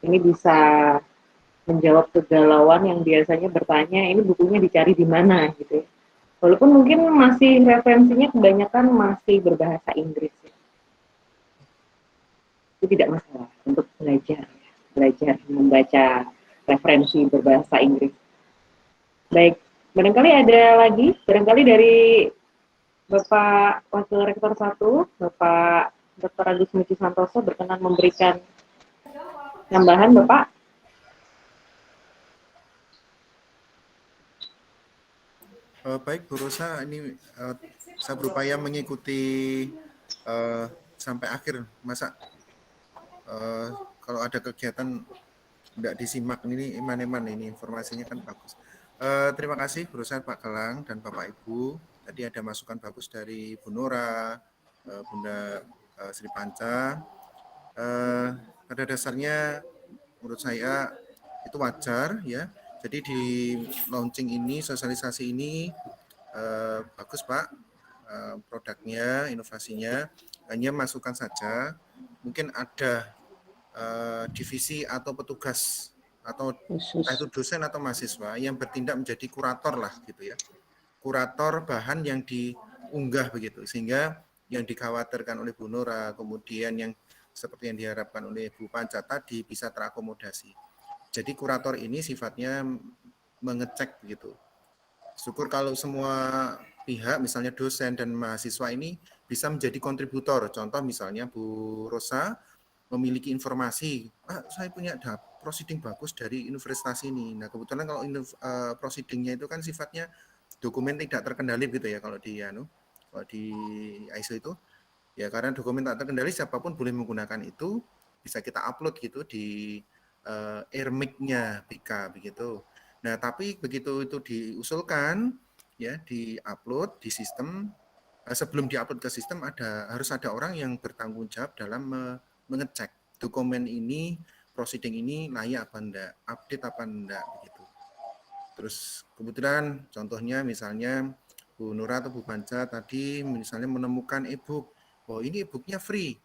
Speaker 1: Ini bisa menjawab kegalauan yang biasanya bertanya ini bukunya dicari di mana gitu ya. Walaupun mungkin masih referensinya kebanyakan masih berbahasa Inggris ya. Itu tidak masalah untuk belajar membaca referensi berbahasa Inggris. Baik, barangkali ada lagi, barangkali dari Bapak Wakil Rektor 1, Bapak Dr. Agus Miji Santoso berkenan memberikan tambahan, Bapak.
Speaker 5: Baik, Bu Rosa, ini saya berupaya mengikuti sampai akhir, masa Kalau ada kegiatan tidak disimak ini eman-eman, ini informasinya kan bagus. Terima kasih berusaha Pak Galang dan Bapak Ibu. Tadi ada masukan bagus dari Bu Nora, Bunda Sri Panca. Pada dasarnya menurut saya itu wajar ya. Jadi di launching ini, sosialisasi ini bagus Pak, produknya, inovasinya. Hanya masukan saja, mungkin ada divisi atau petugas atau itu dosen atau mahasiswa yang bertindak menjadi kurator lah gitu ya, kurator bahan yang diunggah begitu, sehingga yang dikhawatirkan oleh Bu Nora, kemudian yang seperti yang diharapkan oleh Bu Panca tadi bisa terakomodasi. Jadi kurator ini sifatnya mengecek begitu. Syukur kalau semua pihak, misalnya dosen dan mahasiswa ini bisa menjadi kontributor. Contoh misalnya Bu Rosa memiliki informasi, saya punya proceeding bagus dari universitas ini. Nah kebetulan kalau proceedingnya itu kan sifatnya dokumen tidak terkendali gitu ya kalau di ISO itu. Ya karena dokumen tak terkendali siapapun boleh menggunakan itu, bisa kita upload gitu di Airmic-nya BK begitu. Nah, tapi begitu itu diusulkan ya, di-upload di sistem, sebelum di-upload ke sistem harus ada orang yang bertanggung jawab dalam mengecek dokumen ini, proceeding ini layak apa enggak, update apa enggak begitu. Terus kebetulan contohnya misalnya Bu Nura atau Bu Panca tadi misalnya menemukan e-book, oh ini e-booknya free,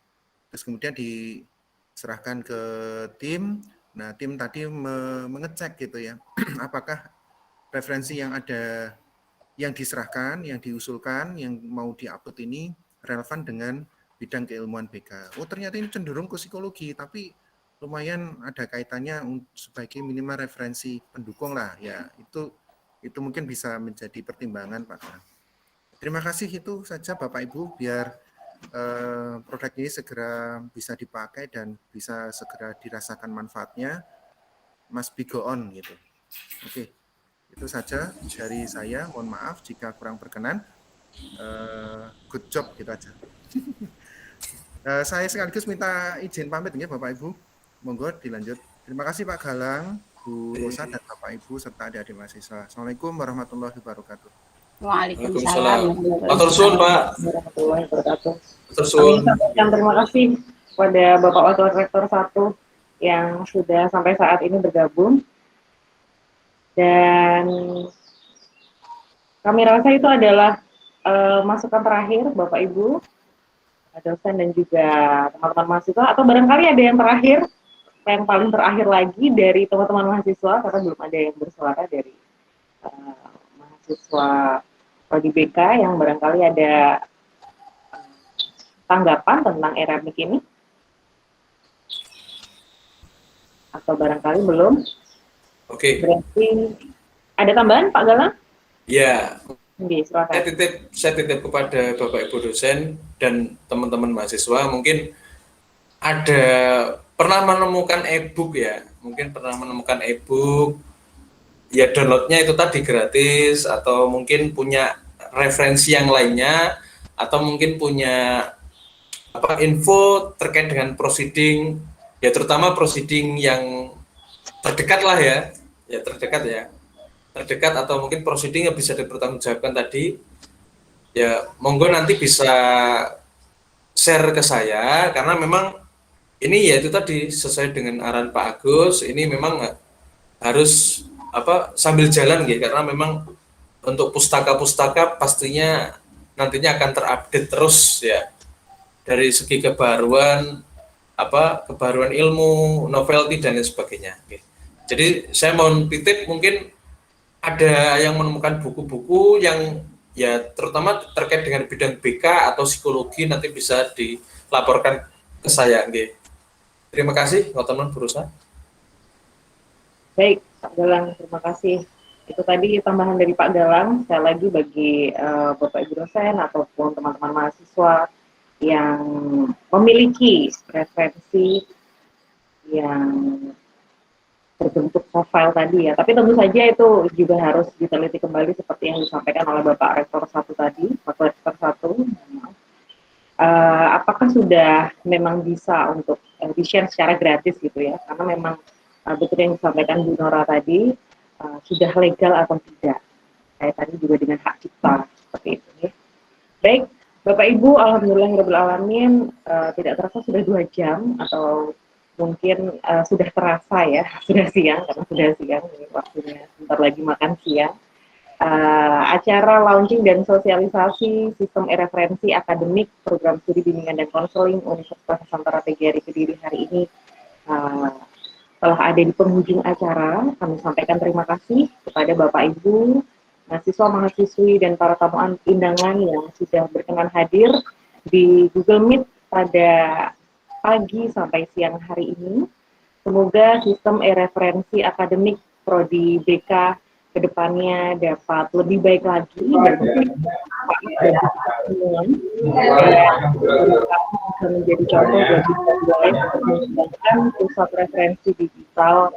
Speaker 5: terus kemudian diserahkan ke tim. Nah tim tadi mengecek gitu ya, apakah referensi yang ada, yang diserahkan, yang diusulkan, yang mau diupload ini relevan dengan bidang keilmuan BK. Oh ternyata ini cenderung ke psikologi, tapi lumayan ada kaitannya sebagai minimal referensi pendukung lah ya, itu mungkin bisa menjadi pertimbangan Pak. Terima kasih, itu saja Bapak Ibu, biar produk ini segera bisa dipakai dan bisa segera dirasakan manfaatnya. Must be go on gitu. Oke, itu saja dari saya. Mohon maaf jika kurang berkenan. Good job gitu aja. Saya sekaligus minta izin pamit ya Bapak Ibu. Monggo dilanjut. Terima kasih Pak Galang, Bu Rosa dan Bapak Ibu serta adik-adik mahasiswa. Assalamualaikum warahmatullahi wabarakatuh.
Speaker 7: Waalaikumsalam.
Speaker 4: Matur suwun Pak.
Speaker 1: Warahmatullahi wabarakatuh.
Speaker 4: Matur suwun.
Speaker 1: Terima kasih kepada Bapak Wakil Rektor 1 yang sudah sampai saat ini bergabung. Dan kami rasa itu adalah masukan terakhir Bapak Ibu, dosen dan juga teman-teman mahasiswa, atau barangkali ada yang terakhir, yang paling terakhir lagi dari teman-teman mahasiswa, karena belum ada yang bersuara dari mahasiswa Prodi BK yang barangkali ada tanggapan tentang Airmic ini, atau barangkali belum.
Speaker 4: Oke.
Speaker 1: Berarti ada tambahan Pak Galang?
Speaker 4: Ya.
Speaker 1: Silakan.
Speaker 4: Saya titip kepada Bapak Ibu dosen dan teman-teman mahasiswa, mungkin ada pernah menemukan e-book ya, ya downloadnya itu tadi gratis, atau mungkin punya referensi yang lainnya, atau mungkin punya info terkait dengan proceeding, ya terutama proceeding yang terdekat lah ya terdekat, atau mungkin proceeding yang bisa dipertanggungjawabkan tadi, ya monggo nanti bisa share ke saya, karena memang ini ya itu tadi sesuai dengan arahan Pak Agus, ini memang harus sambil jalan gitu, karena memang untuk pustaka-pustaka pastinya nantinya akan terupdate terus ya, dari segi kebaruan kebaruan ilmu, novelty dan lain sebagainya. Oke. Jadi saya mohon titip, mungkin ada yang menemukan buku-buku yang ya terutama terkait dengan bidang BK atau psikologi, nanti bisa dilaporkan ke saya. Oke. Terima kasih teman-teman berusaha.
Speaker 1: Baik, Pak Galang, terima kasih. Itu tadi tambahan dari Pak Galang. Sekali lagi bagi Bapak Ibu dosen ataupun teman-teman mahasiswa yang memiliki referensi yang berbentuk profil tadi ya. Tapi tentu saja itu juga harus diteliti kembali seperti yang disampaikan oleh Bapak Rektor 1 tadi, Bapak Rektor 1. Apakah sudah memang bisa untuk di-share secara gratis gitu ya, karena memang betul yang disampaikan Bu Nora tadi, sudah legal atau tidak. Kaitannya juga dengan hak cipta, seperti itu ya. Baik, Bapak Ibu, alhamdulillahirobbilalamin, tidak terasa sudah 2 jam atau mungkin sudah terasa ya, sudah siang karena sudah siang, ini waktunya sebentar lagi makan siang. Acara launching dan sosialisasi sistem e-referensi akademik program studi bimbingan dan konseling Universitas Nusantara PGRI Kediri hari ini telah ada di penghujung acara. Kami sampaikan terima kasih kepada Bapak Ibu, mahasiswa, mahasiswi, dan para tamu undangan yang sudah berkenan hadir di Google Meet pada pagi sampai siang hari ini. Semoga sistem e-referensi akademik Prodi BK kedepannya dapat lebih baik lagi dan bisa menjadi contoh bagi kita untuk mengembangkan pusat referensi digital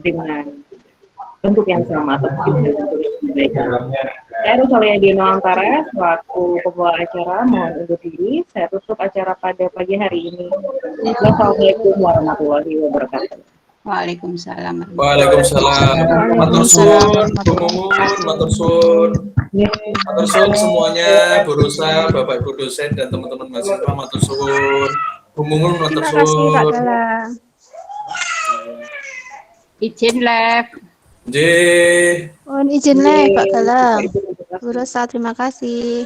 Speaker 1: dengan bentuk yang sama atau saya Rosalia Dino Antara selaku pembawa acara mohon undur diri. Saya tutup acara pada pagi hari ini. Wassalamualaikum warahmatullahi wabarakatuh.
Speaker 7: Waalaikumsalam.
Speaker 4: Waalaikumsalam. Matur suwun, Bu Mumun, matur suwun. Matur suwun semuanya, Bu Rosa, Bapak Ibu dosen dan teman-teman mahasiswa, matur suwun. Bu Mumun, matur suwun.
Speaker 7: Izin live.
Speaker 3: Mohon izin Pak Galang. Bu Rosa, terima kasih.